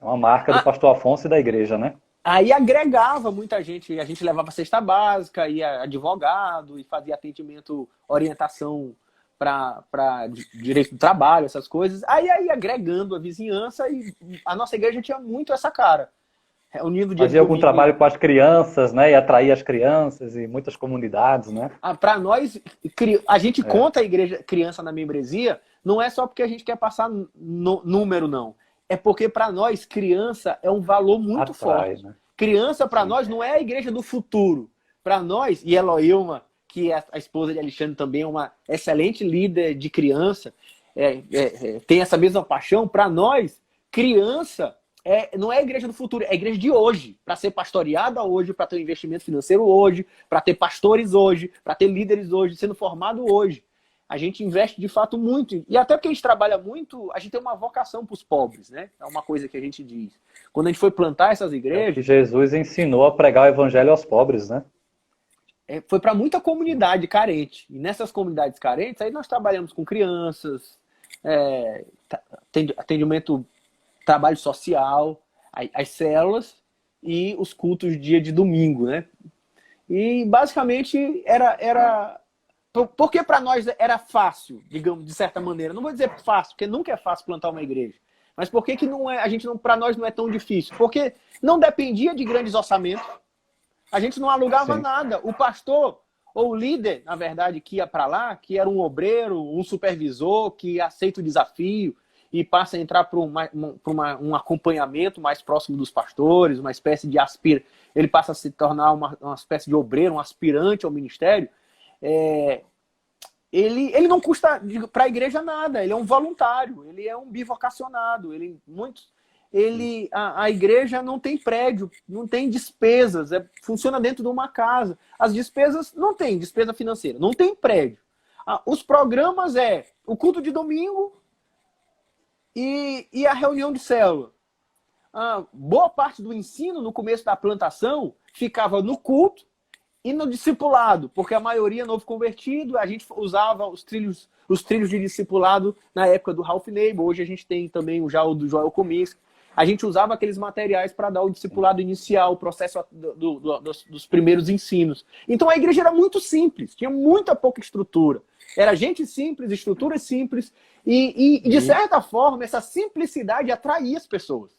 É uma marca do pastor Afonso e da igreja, né? Aí agregava muita gente, a gente levava cesta básica, ia advogado e fazia atendimento, orientação para direito do trabalho, essas coisas. Aí agregando a vizinhança, e a nossa igreja tinha muito essa cara. Reunindo dia Fazia algum trabalho com as crianças, né? E atrair as crianças e muitas comunidades, né? Para nós, a gente conta a igreja criança na membresia, não é só porque a gente quer passar número, não. É porque, para nós, criança é um valor muito forte. Né? Criança, para nós, não é a igreja do futuro. Para nós, e Eloilma, que é a esposa de Alexandre também, é uma excelente líder de criança, tem essa mesma paixão. Para nós, criança não é a igreja do futuro, é a igreja de hoje. Para ser pastoreada hoje, para ter um investimento financeiro hoje, para ter pastores hoje, para ter líderes hoje, sendo formado hoje. A gente investe de fato muito. E até porque a gente trabalha muito, a gente tem uma vocação para os pobres, né? É uma coisa que a gente diz. Quando a gente foi plantar essas igrejas... É o que Jesus ensinou a pregar o evangelho aos pobres, né? Foi para muita comunidade carente. E nessas comunidades carentes, aí nós trabalhamos com crianças, atendimento, trabalho social, as células e os cultos dia de domingo, né? E basicamente era porque para nós era fácil, digamos, de certa maneira. Não vou dizer fácil, porque nunca é fácil plantar uma igreja. Mas por que não é, para nós não é tão difícil? Porque não dependia de grandes orçamentos. A gente não alugava nada. O pastor, ou o líder, na verdade, que ia para lá, que era um obreiro, um supervisor, que aceita o desafio e passa a entrar para um acompanhamento mais próximo dos pastores, uma espécie de ele passa a se tornar uma espécie de obreiro, um aspirante ao ministério. Ele não custa para a igreja nada, ele é um voluntário, ele é um bivocacionado, a igreja não tem prédio, não tem despesas, funciona dentro de uma casa. As despesas não tem despesa financeira, não tem prédio. Os programas o culto de domingo e a reunião de célula. Boa parte do ensino no começo da plantação ficava no culto e no discipulado, porque a maioria é novo convertido, a gente usava os trilhos de discipulado na época do Ralph Neighbor, hoje a gente tem também o do Joel Comiskey. A gente usava aqueles materiais para dar o discipulado inicial, o processo dos primeiros ensinos. Então a igreja era muito simples, tinha muita pouca estrutura. Era gente simples, estrutura simples, e de certa forma essa simplicidade atraía as pessoas.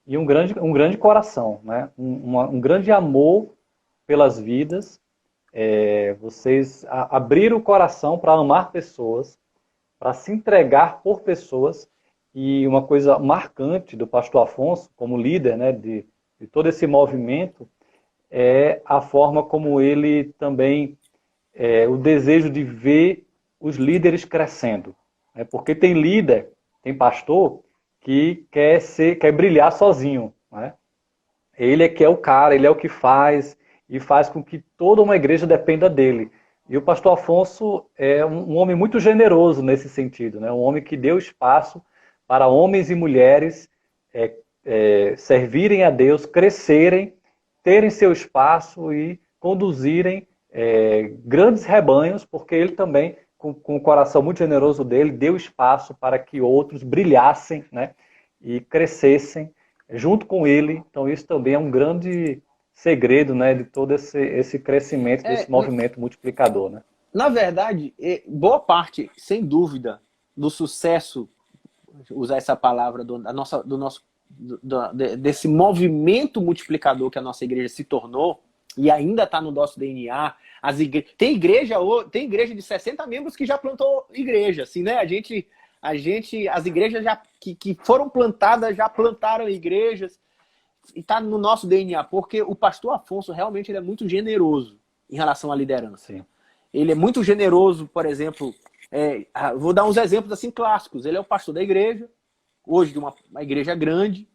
E um grande coração, né? Um grande amor pelas vidas. Vocês abriram o coração para amar pessoas, para se entregar por pessoas. E uma coisa marcante do pastor Afonso, como líder, né, de todo esse movimento, é a forma como ele também, o desejo de ver os líderes crescendo. Né? Porque tem líder, tem pastor, que quer brilhar sozinho. Né? Ele é que é o cara, ele é o que faz, e faz com que toda uma igreja dependa dele. E o pastor Afonso é um homem muito generoso nesse sentido, né? Um homem que deu espaço para homens e mulheres servirem a Deus, crescerem, terem seu espaço e conduzirem grandes rebanhos, porque ele também, com o coração muito generoso dele, deu espaço para que outros brilhassem, né? E crescessem junto com ele. Então isso também é um grande segredo, né, de todo esse crescimento, desse movimento multiplicador. Né? Na verdade, boa parte, sem dúvida, do sucesso, usar essa palavra, desse movimento multiplicador que a nossa igreja se tornou, e ainda está no nosso DNA. Tem igreja de 60 membros que já plantou igreja, assim, né? As igrejas que foram plantadas já plantaram igrejas. E está no nosso DNA, porque o pastor Afonso realmente ele é muito generoso em relação à liderança. Sim. Ele é muito generoso, por exemplo, vou dar uns exemplos assim clássicos. Ele é o pastor da igreja, hoje de uma igreja grande,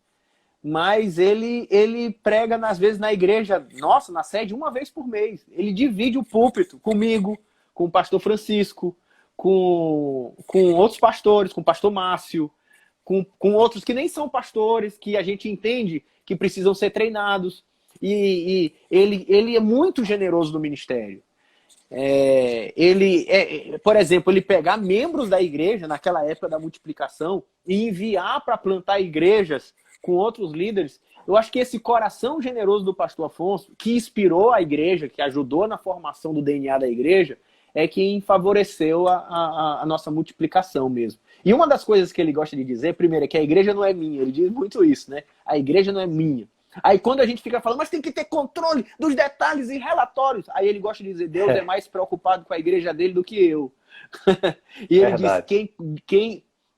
mas ele prega, às vezes, na igreja, nossa, na sede, uma vez por mês. Ele divide o púlpito comigo, com o pastor Francisco, com outros pastores, com o pastor Márcio, com outros que nem são pastores, que a gente entende que precisam ser treinados. E ele é muito generoso no ministério. Por exemplo, ele pegar membros da igreja naquela época da multiplicação e enviar para plantar igrejas com outros líderes. Eu acho que esse coração generoso do pastor Afonso, que inspirou a igreja, que ajudou na formação do DNA da igreja, é quem favoreceu a nossa multiplicação mesmo. E uma das coisas que ele gosta de dizer, primeiro, é que a igreja não é minha. Ele diz muito isso, né? A igreja não é minha. Aí quando a gente fica falando, mas tem que ter controle dos detalhes e relatórios. Aí ele gosta de dizer, Deus é mais preocupado com a igreja dele do que eu. E ele diz,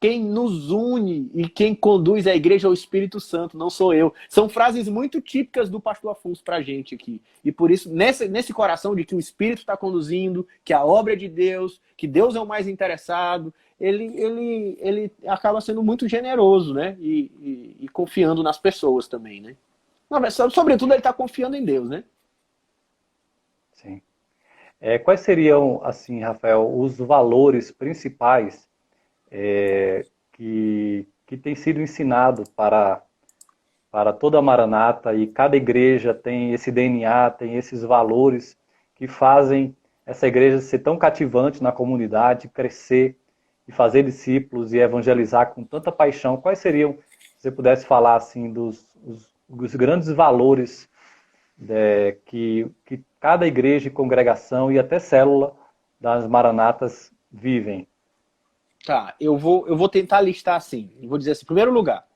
quem nos une e quem conduz a igreja é o Espírito Santo, não sou eu. São frases muito típicas do pastor Afonso pra gente aqui. E por isso, nesse coração de que o Espírito está conduzindo, que a obra é de Deus, que Deus é o mais interessado, ele acaba sendo muito generoso, né? E confiando nas pessoas também, né? Mas, sobretudo, ele está confiando em Deus, né? Sim. Quais seriam, assim, Rafael, os valores principais que têm sido ensinados para toda a Maranata, e cada igreja tem esse DNA, tem esses valores que fazem essa igreja ser tão cativante na comunidade, crescer e fazer discípulos e evangelizar com tanta paixão? Quais seriam, se você pudesse falar assim, dos grandes valores que cada igreja e congregação e até célula das Maranatas vivem? Tá, eu vou tentar listar assim. Eu vou dizer assim, em primeiro lugar,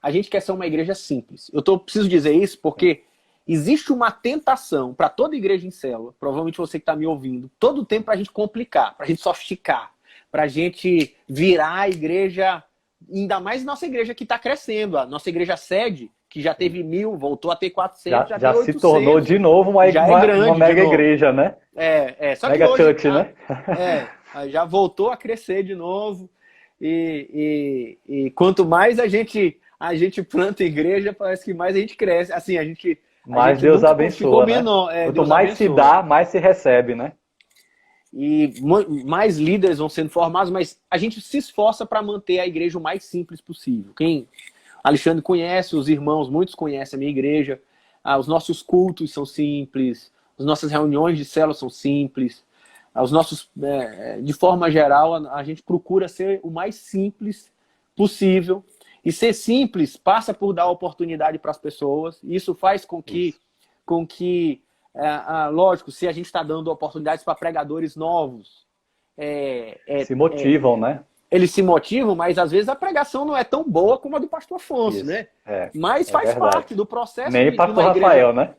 a gente quer ser uma igreja simples. Preciso dizer isso porque existe uma tentação para toda igreja em célula, provavelmente você que está me ouvindo, todo o tempo para a gente complicar, para a gente sofisticar, para a gente virar a igreja, ainda mais nossa igreja que está crescendo, a nossa igreja sede, que já teve 1000, voltou a ter 400, já tem 800. Se tornou de novo uma mega igreja, né? Só mega que hoje, church, né? Já voltou a crescer de novo. E quanto mais a gente planta igreja, parece que mais a gente cresce. Assim, mais Deus abençoa, né? Quanto Deus mais abençoa. Se dá, mais se recebe, né? E mais líderes vão sendo formados, mas a gente se esforça para manter a igreja o mais simples possível. Alexandre conhece, os irmãos, muitos conhecem a minha igreja. Os nossos cultos são simples, as nossas reuniões de célula são simples. De forma geral, a gente procura ser o mais simples possível. E ser simples passa por dar oportunidade para as pessoas. Isso faz com que lógico, se a gente está dando oportunidades para pregadores novos... se motivam, né? Eles se motivam, mas às vezes a pregação não é tão boa como a do pastor Afonso, né? Mas faz parte do processo. Nem o pastor Rafael, né?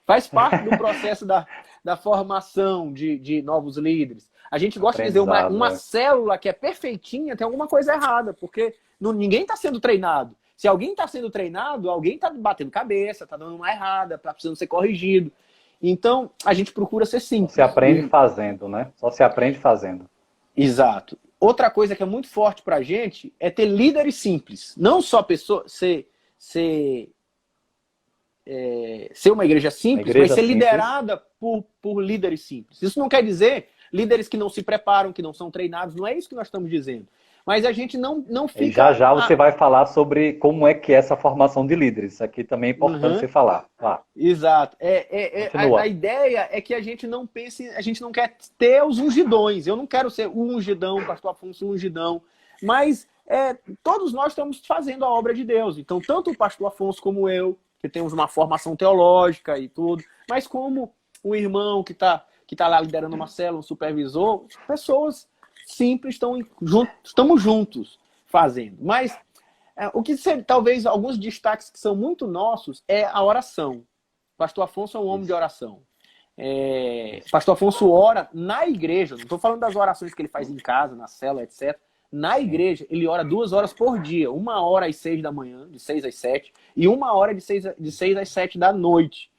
Faz parte do processo da formação de novos líderes. A gente gosta de dizer, uma célula que é perfeitinha tem alguma coisa errada, porque ninguém está sendo treinado. Se alguém está sendo treinado, alguém está batendo cabeça, está dando uma errada, está precisando ser corrigido. Então, a gente procura ser simples. Se aprende fazendo, né? Só se aprende fazendo. Exato. Outra coisa que é muito forte pra gente é ter líderes simples. Não só ser uma igreja simples, mas ser liderada por líderes simples. Isso não quer dizer líderes que não se preparam, que não são treinados. Não é isso que nós estamos dizendo. Mas a gente não fica... E já você vai falar sobre como é que é essa formação de líderes. Isso aqui também é importante você falar. Exato. A ideia é que a gente não pense... A gente não quer ter os ungidões. Eu não quero ser o ungidão, pastor Afonso ungidão. Mas todos nós estamos fazendo a obra de Deus. Então, tanto o pastor Afonso como eu, que temos uma formação teológica e tudo, mas como o irmão que tá lá liderando uma célula, um supervisor, pessoas... simples, estamos juntos fazendo. Mas o que talvez alguns destaques que são muito nossos é a oração. Pastor Afonso é um homem de oração. Pastor Afonso ora na igreja, não estou falando das orações que ele faz em casa, na célula, etc. Na igreja, ele ora 2 horas por dia, 1 hora às 6 da manhã, de 6 às 7, e 1 hora de 6 às 7 da noite.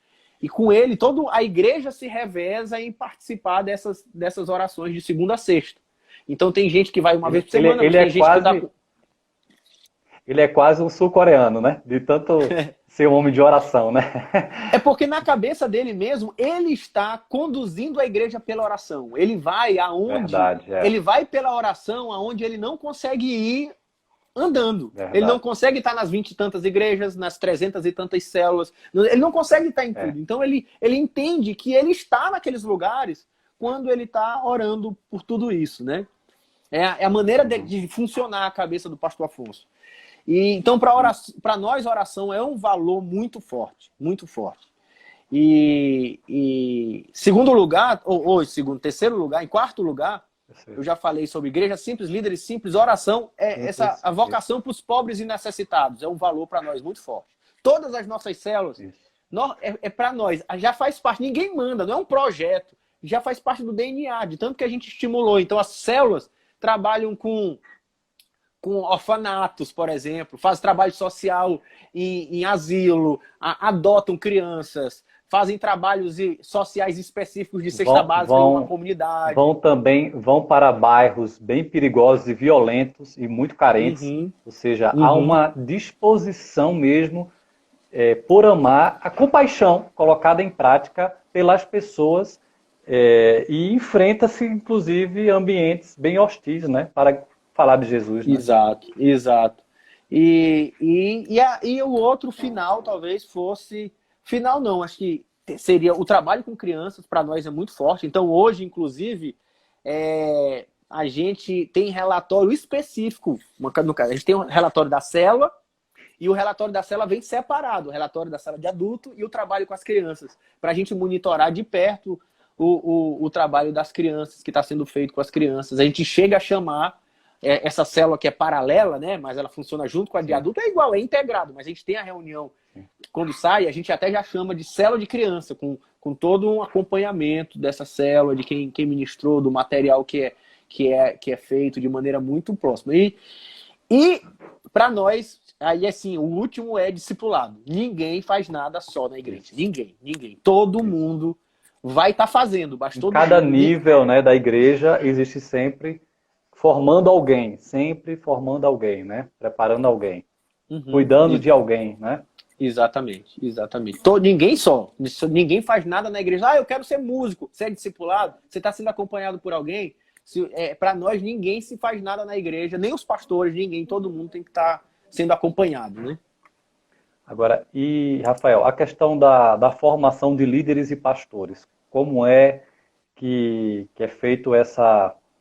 E com ele, toda a igreja se reveza em participar dessas orações de segunda a sexta. Então tem gente que vai uma vez por semana, tem gente que dá... Ele é quase um sul-coreano, né? De tanto ser um homem de oração, né? É porque na cabeça dele mesmo, ele está conduzindo a igreja pela oração. Ele vai aonde... Verdade, é. Ele vai pela oração aonde ele não consegue ir andando. Ele não Verdade. consegue estar nas 20 e tantas igrejas, nas 300 e tantas células. Ele não consegue estar em tudo. Então ele entende que ele está naqueles lugares quando ele está orando por tudo isso, né? É a maneira de funcionar a cabeça do pastor Afonso. E, então, para nós, a oração é um valor muito forte, muito forte. E segundo lugar, terceiro lugar, em quarto lugar, eu já falei sobre igreja simples, líderes simples, oração, a vocação para os pobres e necessitados, é um valor para nós muito forte. Todas as nossas células, para nós, já faz parte, ninguém manda, não é um projeto, já faz parte do DNA, de tanto que a gente estimulou. Então, as células trabalham com orfanatos, por exemplo, fazem trabalho social em asilo, adotam crianças, fazem trabalhos sociais específicos de cesta básica em uma comunidade. Vão para bairros bem perigosos e violentos e muito carentes, ou seja, há uma disposição mesmo por amar, a compaixão colocada em prática pelas pessoas e enfrenta-se, inclusive, ambientes bem hostis, né, para falar de Jesus, né? Exato. E o outro final talvez fosse... Final não, acho que seria o trabalho com crianças, para nós é muito forte. Então hoje, inclusive, a gente tem relatório específico. A gente tem um relatório da célula e o relatório da célula vem separado. O relatório da célula de adulto e o trabalho com as crianças. Para a gente monitorar de perto o trabalho das crianças, que está sendo feito com as crianças. A gente chega a chamar essa célula que é paralela, né? Mas ela funciona junto com a de adulto, é igual, é integrado, mas a gente tem a reunião. Quando sai, a gente até já chama de célula de criança, com todo um acompanhamento dessa célula, de quem ministrou, do material que é feito de maneira muito próxima. E para nós, aí assim, o último é discipulado. Ninguém faz nada só na igreja. Ninguém. Todo mundo vai estar fazendo. Em cada nível, né, da igreja existe sempre formando alguém, né? Preparando alguém, cuidando de alguém, né? Exatamente. Ninguém faz nada na igreja. Eu quero ser músico. Você é discipulado? Você está sendo acompanhado por alguém? Para nós, ninguém se faz nada na igreja, nem os pastores, ninguém. Todo mundo tem que estar sendo acompanhado, né? Agora, e Rafael, a questão da formação de líderes e pastores, como é que é feito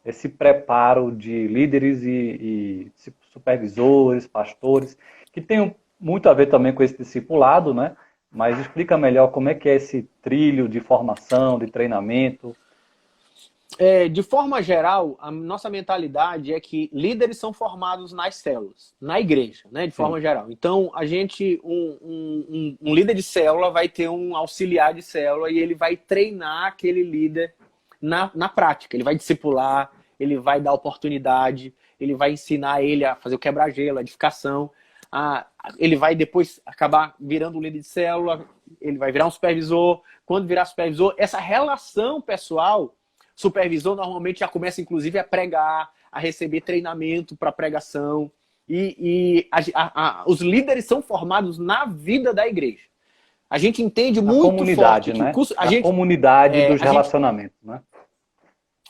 esse preparo de líderes e supervisores, pastores, que tem muito a ver também com esse discipulado, né? Mas explica melhor como é que é esse trilho de formação, de treinamento. De forma geral, a nossa mentalidade é que líderes são formados nas células, na igreja, né? De forma geral. Então, um líder de célula vai ter um auxiliar de célula e ele vai treinar aquele líder na prática. Ele vai discipular, ele vai dar oportunidade, ele vai ensinar ele a fazer o quebra-gelo, a edificação. Ele vai depois acabar virando um líder de célula, ele vai virar um supervisor. Quando virar supervisor, essa relação pessoal, supervisor normalmente já começa inclusive a pregar, a receber treinamento para pregação. Os líderes são formados na vida da igreja. A gente entende muito comunidade, forte né? que comunidade dos relacionamentos, né?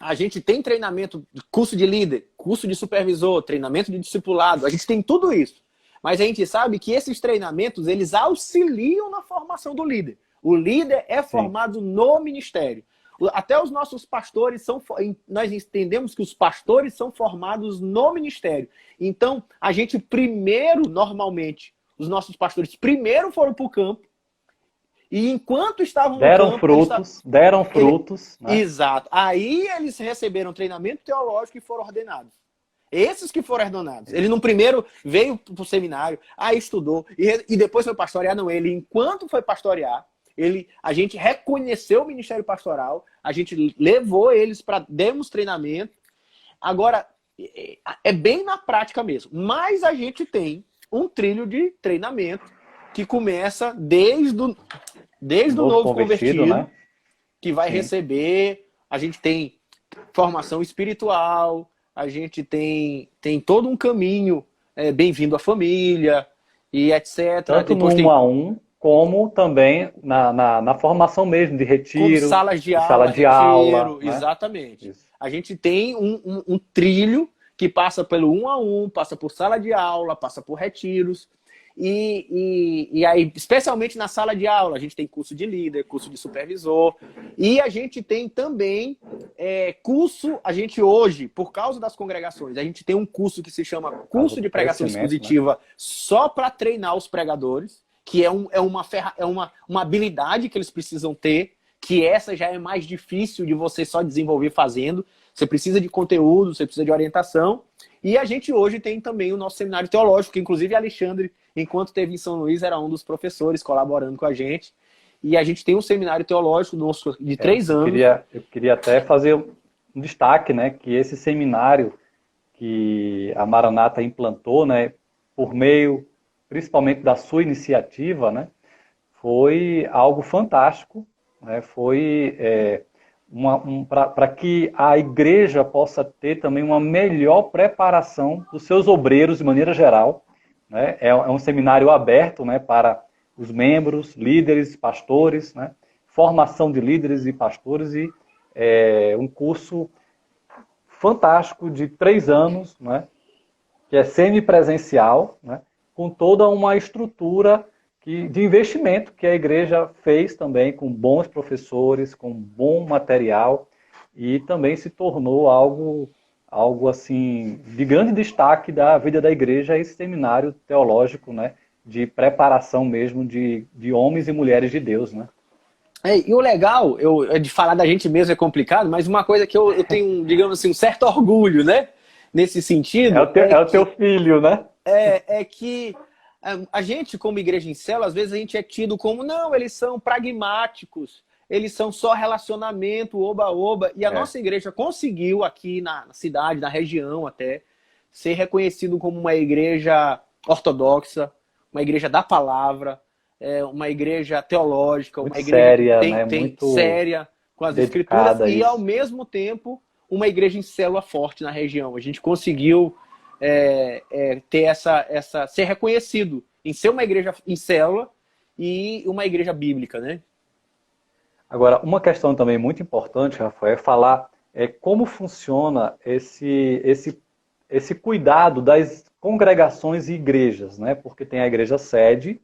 A gente tem treinamento, curso de líder, curso de supervisor, treinamento de discipulado, a gente tem tudo isso. Mas a gente sabe que esses treinamentos, eles auxiliam na formação do líder. O líder é formado no ministério. Até os nossos pastores nós entendemos que os pastores são formados no ministério. Então, a gente primeiro, normalmente, os nossos pastores primeiro foram para o campo, e enquanto estavam no campo... Deram frutos. Né? Exato. Aí eles receberam treinamento teológico e foram ordenados. Esses que foram ordenados. Ele no primeiro veio para o seminário, estudou, e depois foi pastorear. Não, ele enquanto foi pastorear, a gente reconheceu o ministério pastoral, a gente levou eles para demos treinamento. Agora, é bem na prática mesmo. Mas a gente tem um trilho de treinamento que começa desde o novo convertido, né? Que vai receber. A gente tem formação espiritual, a gente tem todo um caminho Bem-vindo à Família e etc. Tanto no Depois tem 1 a 1, como também na formação mesmo, de como retiro, salas de de sala aula, de aula, retiro, né? exatamente. Isso. A gente tem um trilho que passa pelo 1 a 1, passa por sala de aula, passa por retiros. E aí, especialmente na sala de aula, a gente tem curso de líder, curso de supervisor. E a gente tem também curso, a gente hoje, por causa das congregações, a gente tem um curso que se chama Por causa Curso do de Pregação crescimento, né? Expositiva, só para treinar os pregadores, que uma habilidade que eles precisam ter, que essa já é mais difícil de você só desenvolver fazendo. Você precisa de conteúdo, você precisa de orientação. E a gente hoje tem também o nosso seminário teológico, que inclusive Alexandre, enquanto esteve em São Luís, era um dos professores colaborando com a gente. E a gente tem um seminário teológico nosso de 3 anos. Eu queria até fazer um destaque, né? Que esse seminário que a Maranata implantou, né? Por meio, principalmente da sua iniciativa, né? Foi algo fantástico, né? Foi para que a igreja possa ter também uma melhor preparação dos seus obreiros de maneira geral, né? É um seminário aberto, né, para os membros, líderes, pastores, né? Formação de líderes e pastores, e um curso fantástico de 3 anos, né, que é semipresencial, né, com toda uma estrutura de investimento que a igreja fez também, com bons professores, com bom material, e também se tornou algo assim de grande destaque da vida da igreja, esse seminário teológico, né, de preparação mesmo de homens e mulheres de Deus, né? E o legal, de falar da gente mesmo é complicado, mas uma coisa que eu tenho, digamos assim, um certo orgulho, né? Nesse sentido, É o teu filho, né? é que a gente, como igreja em célula, às vezes a gente é tido como, não, eles são pragmáticos, eles são só relacionamento, oba-oba. E a nossa igreja conseguiu aqui na cidade, na região até, ser reconhecido como uma igreja ortodoxa, uma igreja da palavra, uma igreja teológica, Muito uma igreja que séria, né? tem Muito séria com as escrituras dedicada a e, ao isso. mesmo tempo, uma igreja em célula forte na região. A gente conseguiu ter ser reconhecido em ser uma igreja em célula e uma igreja bíblica, né? Agora, uma questão também muito importante, Rafael, é falar como funciona esse cuidado das congregações e igrejas, né? Porque tem a igreja sede,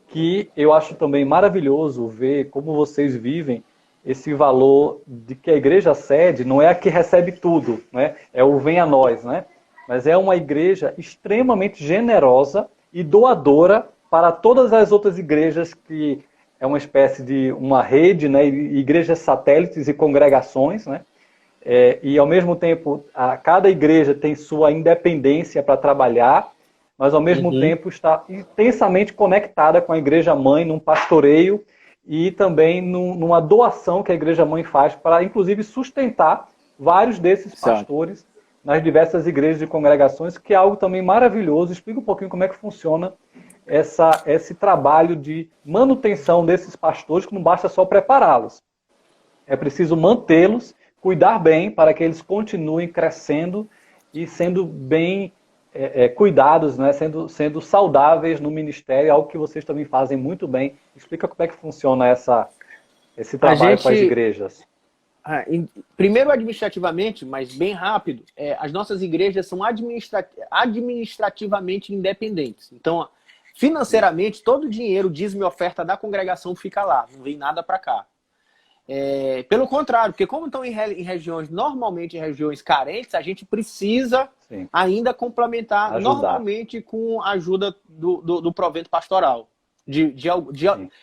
que eu acho também maravilhoso ver como vocês vivem esse valor de que a igreja sede não é a que recebe tudo, né? É o vem a nós, né? Mas é uma igreja extremamente generosa e doadora para todas as outras igrejas, que é uma espécie de uma rede, né? Igrejas satélites e congregações, né? E ao mesmo tempo, cada igreja tem sua independência para trabalhar, mas ao mesmo tempo está intensamente conectada com a igreja mãe, num pastoreio e também numa doação que a igreja mãe faz para, inclusive, sustentar vários desses pastores nas diversas igrejas e congregações, que é algo também maravilhoso. Explica um pouquinho como é que funciona esse trabalho de manutenção desses pastores, que não basta só prepará-los. É preciso mantê-los, cuidar bem para que eles continuem crescendo e sendo bem cuidados, né? Sendo saudáveis no ministério, algo que vocês também fazem muito bem. Explica como é que funciona esse trabalho com as igrejas. Primeiro, administrativamente, mas bem rápido, as nossas igrejas são administrativamente independentes. Então, financeiramente, todo o dinheiro, dízimo e oferta da congregação fica lá, não vem nada para cá. Pelo contrário, porque como estão em regiões, normalmente em regiões carentes, a gente precisa ainda complementar normalmente com a ajuda do provento pastoral.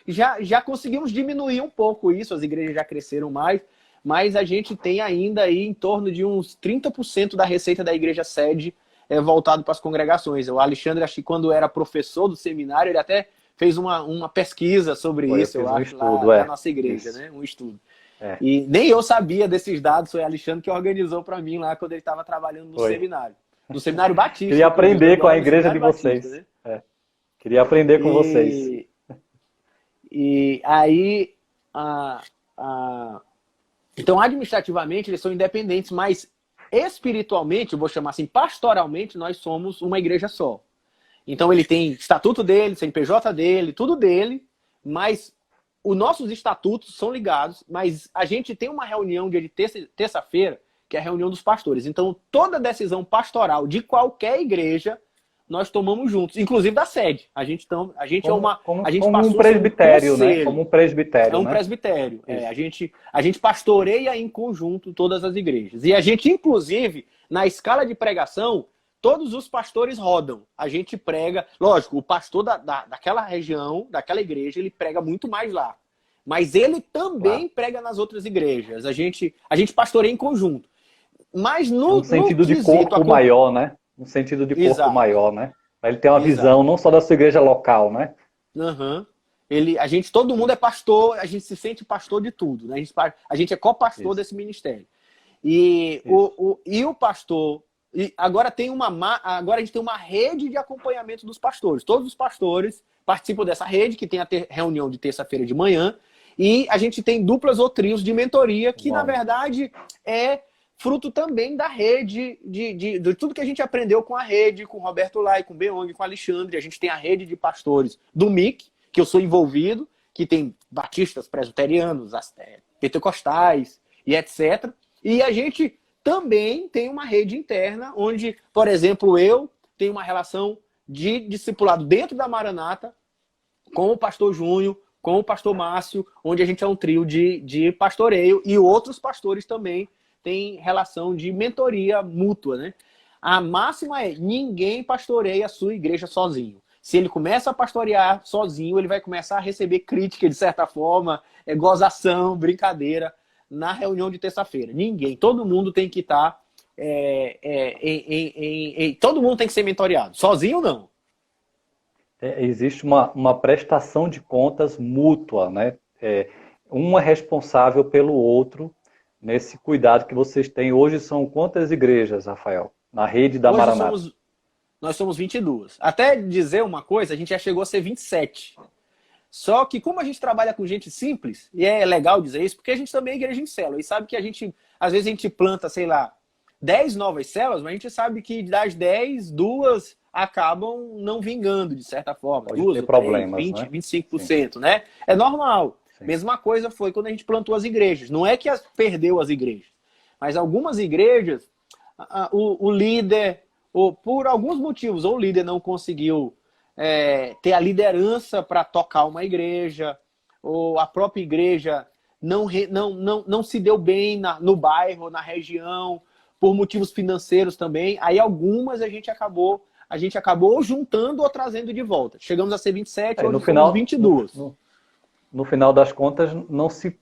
Já conseguimos diminuir um pouco isso, as igrejas já cresceram mais, mas a gente tem ainda aí em torno de uns 30% da receita da igreja sede voltado para as congregações. O Alexandre, acho que quando era professor do seminário, ele até fez uma pesquisa sobre isso, eu acho, lá na nossa igreja, né? Um estudo. E nem eu sabia desses dados, foi o Alexandre que organizou para mim lá quando ele estava trabalhando no seminário. No seminário Batista. Queria aprender com a igreja de vocês. Batista, né? Queria aprender com vocês. E aí, então, administrativamente, eles são independentes, mas espiritualmente, eu vou chamar assim, pastoralmente, nós somos uma igreja só. Então ele tem estatuto dele, CNPJ dele, tudo dele, mas os nossos estatutos são ligados, mas a gente tem uma reunião dia de terça-feira, que é a reunião dos pastores. Então toda decisão pastoral de qualquer igreja, nós tomamos juntos, inclusive da sede. A gente como um presbitério, né? Como um presbitério, é um presbitério. A gente pastoreia em conjunto todas as igrejas. E a gente, inclusive, na escala de pregação, todos os pastores rodam. A gente prega... Lógico, o pastor daquela região, daquela igreja, ele prega muito mais lá. Mas ele também prega nas outras igrejas. A gente pastoreia em conjunto. Mas no sentido de corpo maior, né? No sentido de corpo maior, né? Para ele ter uma visão não só da sua igreja local, né? Uhum. Todo mundo é pastor, a gente se sente pastor de tudo, né? A gente é co-pastor desse ministério. E o pastor... agora a gente tem uma rede de acompanhamento dos pastores. Todos os pastores participam dessa rede, que tem a reunião de terça-feira de manhã, e a gente tem duplas ou trios de mentoria, que na verdade é fruto também da rede, de tudo que a gente aprendeu com a rede, com o Roberto Lai, com o Beong, com o Alexandre. A gente tem a rede de pastores do MIC, que eu sou envolvido, que tem batistas, presbiterianos, pentecostais e etc. E a gente também tem uma rede interna, onde, por exemplo, eu tenho uma relação de discipulado dentro da Maranata com o pastor Júnior, com o pastor Márcio, onde a gente é um trio de pastoreio, e outros pastores também têm relação de mentoria mútua, né? A máxima é: ninguém pastoreia a sua igreja sozinho. Se ele começa a pastorear sozinho, ele vai começar a receber crítica, de certa forma, gozação, brincadeira, na reunião de terça-feira. Ninguém, todo mundo tem que estar... todo mundo tem que ser mentoreado. Sozinho, não. Existe uma prestação de contas mútua, né? Um é responsável pelo outro nesse cuidado que vocês têm. Hoje são quantas igrejas, Rafael? Na rede da Maranata? Nós somos 22. Até dizer uma coisa, a gente já chegou a ser 27. Só que como a gente trabalha com gente simples, e é legal dizer isso, porque a gente também é igreja em célula, e sabe que às vezes a gente planta, sei lá, 10 novas células, mas a gente sabe que das 10, 2 acabam não vingando, de certa forma. Pode 2 ter ou 3, problemas, 20, né? 25%, né? É normal. Sim. Mesma coisa foi quando a gente plantou as igrejas. Não é que perdeu as igrejas, mas algumas igrejas, o líder, por alguns motivos, ou o líder não conseguiu ter a liderança para tocar uma igreja, ou a própria igreja não se deu bem no bairro, na região, por motivos financeiros também. Aí algumas a gente acabou juntando ou trazendo de volta. Chegamos a ser 27, hoje somos 22. No final das contas, não se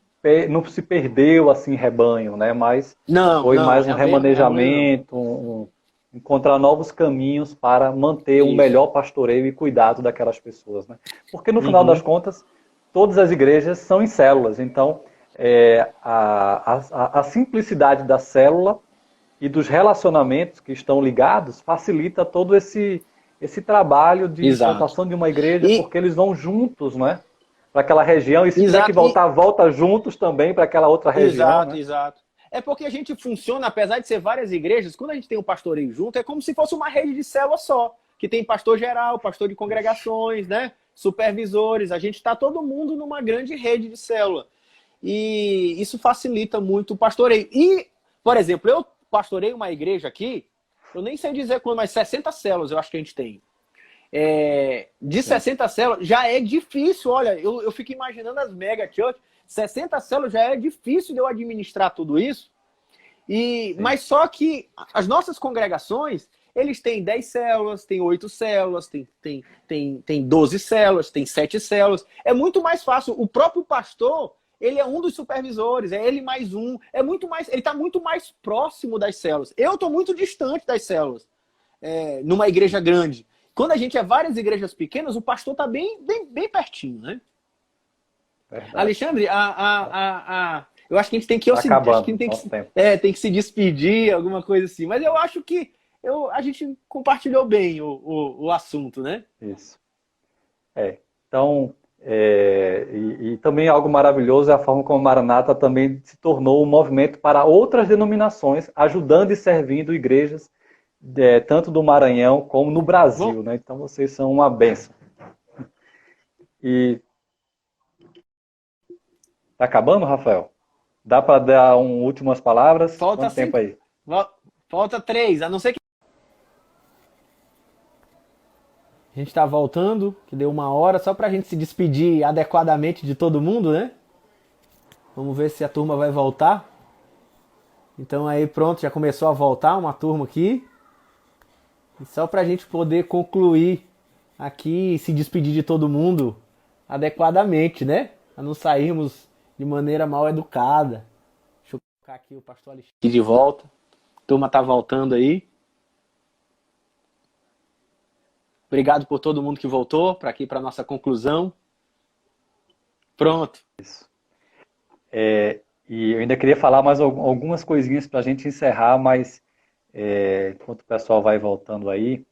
perdeu assim rebanho, né? Mas foi mais um remanejamento, encontrar novos caminhos para manter um melhor pastoreio e cuidado daquelas pessoas, né? Porque no final das contas, todas as igrejas são em células. Então, a simplicidade da célula e dos relacionamentos que estão ligados facilita todo esse trabalho de implantação de uma igreja, porque eles vão juntos, né? Para aquela região, e se tiver que voltar, volta juntos também para aquela outra região. Exato. É porque a gente funciona, apesar de ser várias igrejas, quando a gente tem um pastoreio junto, é como se fosse uma rede de célula só, que tem pastor geral, pastor de congregações, né? Supervisores. A gente está todo mundo numa grande rede de célula. E isso facilita muito o pastoreio. E, por exemplo, eu pastorei uma igreja aqui, eu nem sei dizer quando, mas 60 células eu acho que a gente tem. De 60 células já é difícil. Olha, eu fico imaginando as mega church, 60 células já é difícil de eu administrar tudo isso. Mas só que as nossas congregações, eles têm 10 células, tem 8 células, tem 12 células, tem 7 células. É muito mais fácil. O próprio pastor, ele é um dos supervisores, é ele mais um. Ele está muito mais próximo das células. Eu estou muito distante das células, numa igreja grande. Quando a gente é várias igrejas pequenas, o pastor está bem pertinho, né? Verdade. Alexandre, eu acho que a gente tem que... tem que se despedir, alguma coisa assim. Mas eu acho que a gente compartilhou bem o assunto, né? Isso. Então, E também algo maravilhoso é a forma como a Maranata também se tornou um movimento para outras denominações, ajudando e servindo igrejas, tanto do Maranhão como no Bom, Brasil, né? Então vocês são uma bênção. E tá acabando, Rafael? Dá para dar últimas palavras? falta Quanto tempo 5. aí? Falta 3. A não ser que a gente está voltando, que deu 1 hora, só para a gente se despedir adequadamente de todo mundo, né? Vamos ver se a turma vai voltar. Então aí pronto, já começou a voltar uma turma aqui. E só para a gente poder concluir aqui e se despedir de todo mundo adequadamente, né? Para não sairmos de maneira mal educada. Deixa eu colocar aqui o pastor Alexandre de volta. A turma tá voltando aí. Obrigado por todo mundo que voltou para aqui para nossa conclusão. Pronto. E eu ainda queria falar mais algumas coisinhas para a gente encerrar, mas enquanto o pessoal vai voltando aí,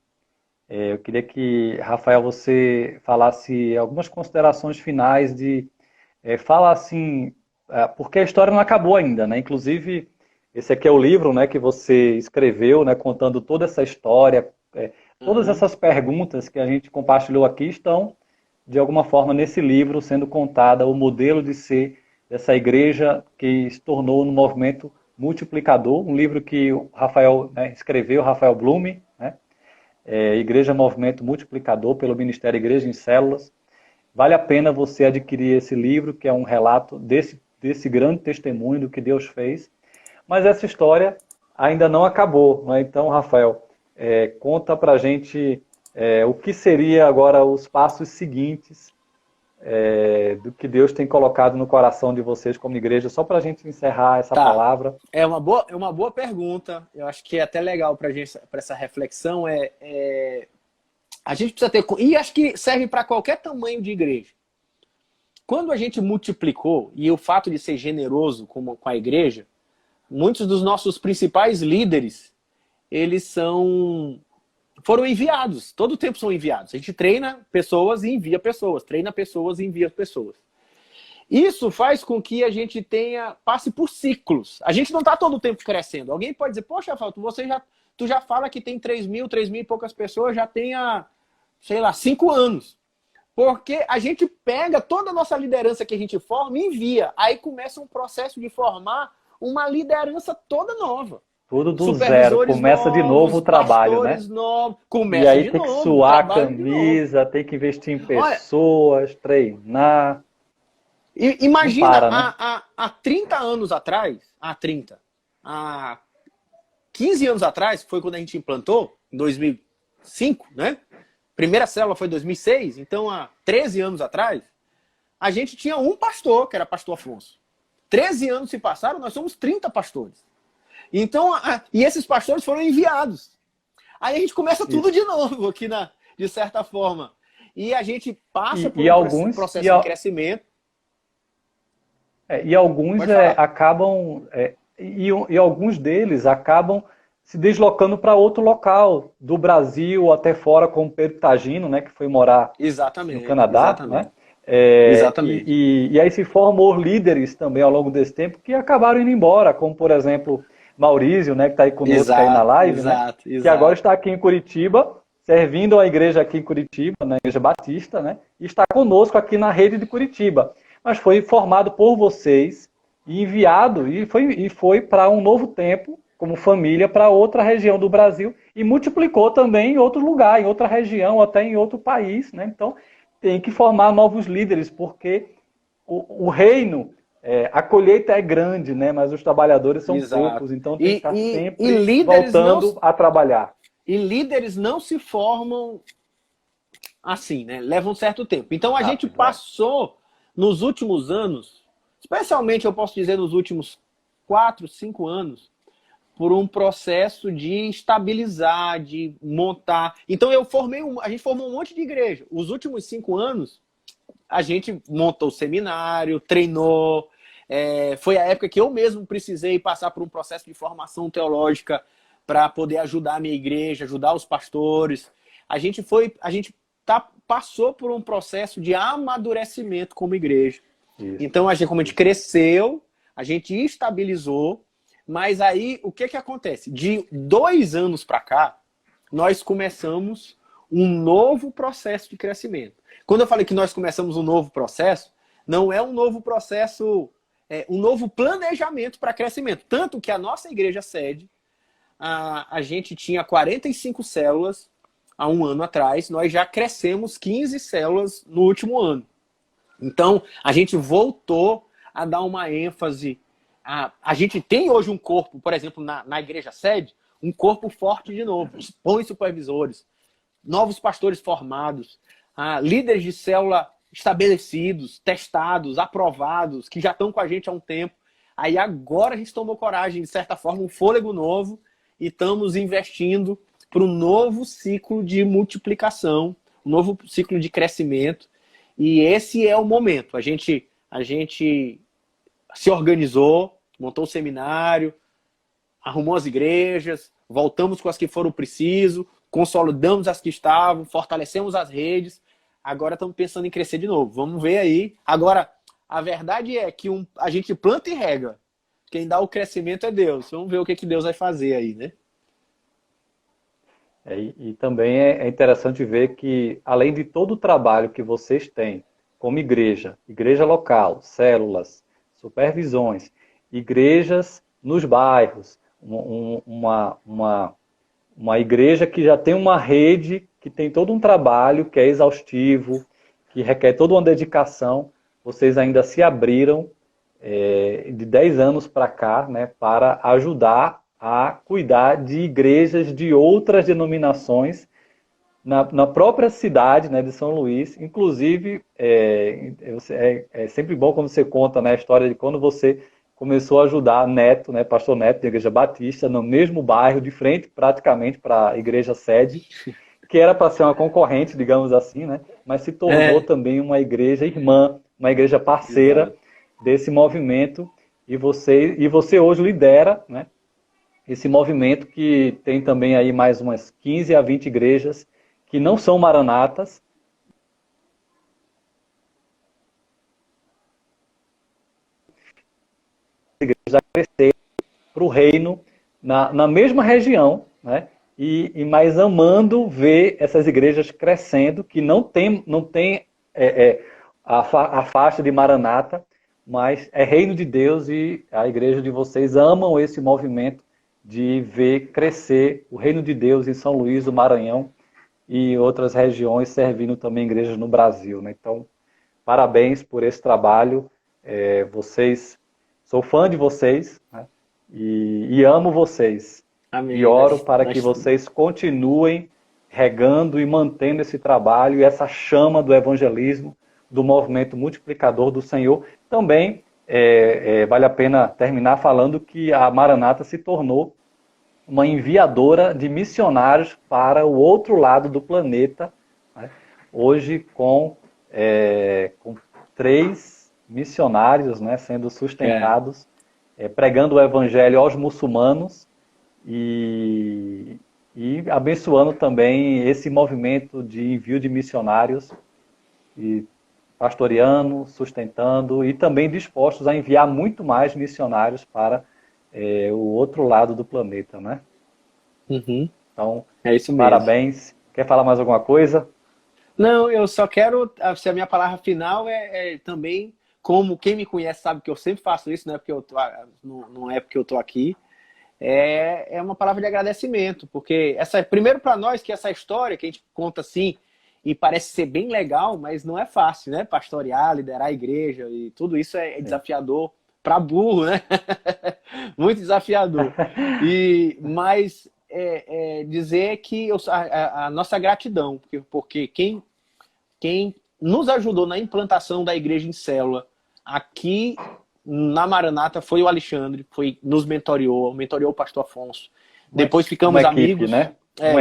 eu queria que, Rafael, você falasse algumas considerações finais fala assim, porque a história não acabou ainda, né? Inclusive, esse aqui é o livro, né, que você escreveu, né, contando toda essa história, todas essas perguntas que a gente compartilhou aqui estão, de alguma forma, nesse livro, sendo contada o modelo de ser dessa igreja que se tornou um movimento multiplicador, um livro que o Rafael, né, escreveu, Rafael Blume, né, Igreja Movimento Multiplicador, pelo Ministério Igreja em Células. Vale a pena você adquirir esse livro, que é um relato desse grande testemunho do que Deus fez. Mas essa história ainda não acabou, né? Então, Rafael, conta pra gente o que seria agora os passos seguintes do que Deus tem colocado no coração de vocês como igreja, só para a gente encerrar essa Tá. palavra. É uma boa pergunta. Eu acho que é até legal para essa reflexão. A gente precisa ter. E acho que serve para qualquer tamanho de igreja. Quando a gente multiplicou, e o fato de ser generoso com a igreja, muitos dos nossos principais líderes, eles foram enviados. Todo o tempo são enviados. A gente treina pessoas e envia pessoas. Treina pessoas e envia pessoas. Isso faz com que a gente passe por ciclos. A gente não está todo o tempo crescendo. Alguém pode dizer, poxa, Rafael, tu já fala que tem 3 mil e poucas pessoas, já tem sei lá, 5 anos. Porque a gente pega toda a nossa liderança que a gente forma e envia. Aí começa um processo de formar uma liderança toda nova. Tudo do zero, começa de novo o trabalho, né? Começa e aí de tem que novo, suar a camisa, tem que investir em pessoas, treinar. Imagina, né? há 30 anos atrás, há 15 anos atrás, que foi quando a gente implantou, em 2005, né? Primeira célula foi em 2006, então há 13 anos atrás, a gente tinha um pastor, que era pastor Afonso. 13 anos se passaram, nós somos 30 pastores. Então, e esses pastores foram enviados. Aí a gente começa tudo de novo aqui, de certa forma. E a gente passa por um processo de crescimento. E alguns acabam... E alguns deles acabam se deslocando para outro local, do Brasil até fora, como Pedro Tagino, né, que foi morar no Canadá. Né? Exatamente. E aí se formou líderes também ao longo desse tempo que acabaram indo embora, como, por exemplo, Maurício, né, que está aí conosco aí na live, né, que agora está aqui em Curitiba, servindo a igreja aqui em Curitiba, na Igreja Batista, né, e está conosco aqui na rede de Curitiba. Mas foi formado por vocês e enviado, e foi para um novo tempo, como família, para outra região do Brasil, e multiplicou também em outro lugar, em outra região, até em outro país. Né? Então, tem que formar novos líderes, porque o reino, a colheita é grande, né? Mas os trabalhadores são poucos, então tem que estar sempre voltando a trabalhar. E líderes não se formam assim, né? Levam um certo tempo. Então, a gente passou, nos últimos anos, especialmente, eu posso dizer, nos últimos 4, 5 anos, por um processo de estabilizar, de montar. Então, a gente formou um monte de igreja. Os últimos 5 anos, a gente montou o seminário, treinou. Foi a época que eu mesmo precisei passar por um processo de formação teológica para poder ajudar a minha igreja, ajudar os pastores. A gente está passou por um processo de amadurecimento como igreja. Isso. Então, como a gente cresceu, a gente estabilizou, mas aí o que acontece? De 2 anos para cá, nós começamos um novo processo de crescimento. Quando eu falei que nós começamos um novo processo, não é um novo processo, é um novo planejamento para crescimento. Tanto que a nossa igreja sede, a gente tinha 45 células há um ano atrás, nós já crescemos 15 células no último ano. Então, a gente voltou a dar uma ênfase. A gente tem hoje um corpo, por exemplo, na igreja sede, um corpo forte de novo, bons supervisores, novos pastores formados, líderes de célula estabelecidos, testados, aprovados, que já estão com a gente há um tempo. Aí agora a gente tomou coragem, de certa forma, um fôlego novo, e estamos investindo para um novo ciclo de multiplicação, um novo ciclo de crescimento. E esse é o momento. A gente se organizou, montou o seminário, arrumou as igrejas, voltamos com as que foram preciso, consolidamos as que estavam, fortalecemos as redes. Agora estamos pensando em crescer de novo. Vamos ver aí. Agora, a verdade é que a gente planta e rega. Quem dá o crescimento é Deus. Vamos ver o que Deus vai fazer aí, né? E também é interessante ver que, além de todo o trabalho que vocês têm como igreja local, células, supervisões, igrejas nos bairros, uma igreja que já tem uma rede, que tem todo um trabalho que é exaustivo, que requer toda uma dedicação, vocês ainda se abriram de 10 anos para cá, né, para ajudar a cuidar de igrejas de outras denominações na própria cidade, né, de São Luís. Inclusive, é sempre bom quando você conta, né, a história de quando você começou a ajudar Neto, né, pastor Neto, da Igreja Batista, no mesmo bairro, de frente praticamente para a igreja sede, que era para ser uma concorrente, digamos assim, né, mas se tornou também uma igreja irmã, uma igreja parceira desse movimento, e você hoje lidera, né, esse movimento que tem também aí mais umas 15 a 20 igrejas que não são maranatas. Já crescer para o reino na mesma região, né? E mais amando ver essas igrejas crescendo, que não tem a faixa de Maranata, mas é reino de Deus, e a igreja de vocês amam esse movimento de ver crescer o reino de Deus em São Luís do Maranhão e outras regiões, servindo também igrejas no Brasil, né? Então, parabéns por esse trabalho. Sou fã de vocês, né? E amo vocês. Amém. E oro para que vocês continuem regando e mantendo esse trabalho e essa chama do evangelismo, do movimento multiplicador do Senhor. Também vale a pena terminar falando que a Maranata se tornou uma enviadora de missionários para o outro lado do planeta, né? Hoje com 3 missionários, né, sendo sustentados, pregando o evangelho aos muçulmanos e abençoando também esse movimento de envio de missionários, e pastoreando, sustentando, e também dispostos a enviar muito mais missionários para o outro lado do planeta, né? Uhum. Então, é isso mesmo. Parabéns. Quer falar mais alguma coisa? Não, eu só quero, se a minha palavra final também, como quem me conhece sabe que eu sempre faço isso, não é porque eu tô aqui, é uma palavra de agradecimento, porque primeiro para nós que essa história que a gente conta assim, e parece ser bem legal, mas não é fácil, né? Pastorear, liderar a igreja, e tudo isso é desafiador para burro, né? Muito desafiador. Mas dizer que a nossa gratidão, porque quem nos ajudou na implantação da igreja em célula aqui na Maranata foi o Alexandre, nos mentoreou o pastor Afonso. Depois ficamos amigos, né?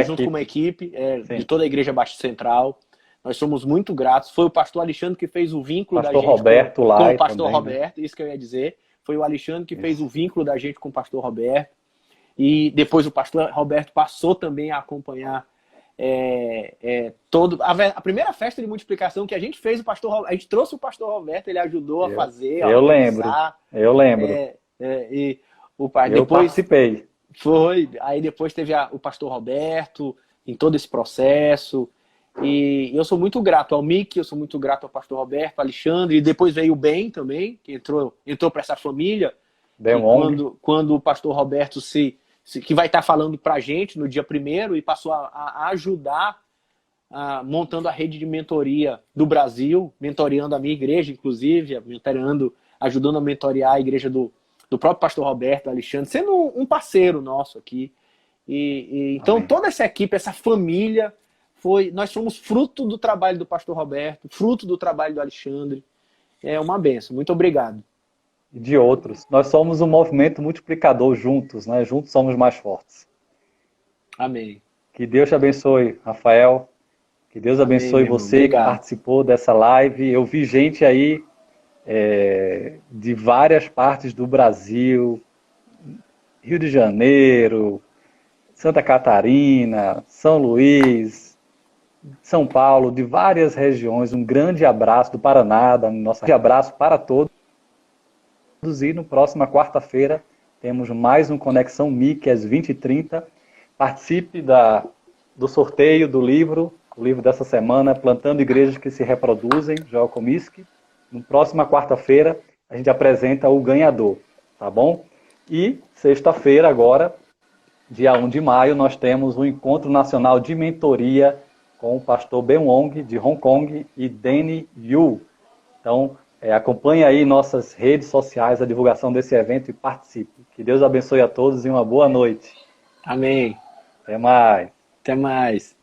Junto com uma equipe de toda a igreja Baixo Central. Nós somos muito gratos. Foi o pastor Alexandre que fez o vínculo da gente com o pastor Roberto, né? Isso que eu ia dizer. Foi o Alexandre que fez o vínculo da gente com o pastor Roberto. E depois o pastor Roberto passou também a acompanhar A primeira festa de multiplicação que a gente fez, a gente trouxe o pastor Roberto, ele ajudou a fazer, a eu organizar. Eu lembro. E o pai, eu depois participei. Aí depois teve o pastor Roberto em todo esse processo. E eu sou muito grato ao Mickey, eu sou muito grato ao pastor Roberto, ao Alexandre, e depois veio o Ben também, que entrou para essa família. Quando o pastor Roberto que vai estar falando para a gente no dia 1º e passou a ajudar montando a rede de mentoria do Brasil, mentoreando a minha igreja, inclusive, ajudando a mentorear a igreja do próprio pastor Roberto, Alexandre, sendo um parceiro nosso aqui. Então, toda essa equipe, essa família, nós somos fruto do trabalho do pastor Roberto, fruto do trabalho do Alexandre. É uma bênção. Muito obrigado. E de outros. Nós somos um movimento multiplicador juntos, né? Juntos somos mais fortes. Amém. Que Deus te abençoe, Rafael. Que Deus abençoe você que participou dessa live. Eu vi gente aí de várias partes do Brasil, Rio de Janeiro, Santa Catarina, São Luís, São Paulo, de várias regiões. Um grande abraço do Paraná, nosso abraço para todos. E na próxima quarta-feira temos mais um Conexão Mickey às 20h30. Participe do sorteio do livro, o livro dessa semana, Plantando Igrejas que se Reproduzem, Joel Comiskey. Na próxima quarta-feira a gente apresenta o ganhador, tá bom? E sexta-feira agora, dia 1 de maio, nós temos um Encontro Nacional de Mentoria com o pastor Ben Wong, de Hong Kong, e Danny Yu. Então, acompanhe aí nossas redes sociais, a divulgação desse evento e participe. Que Deus abençoe a todos e uma boa noite. Amém. Até mais. Até mais.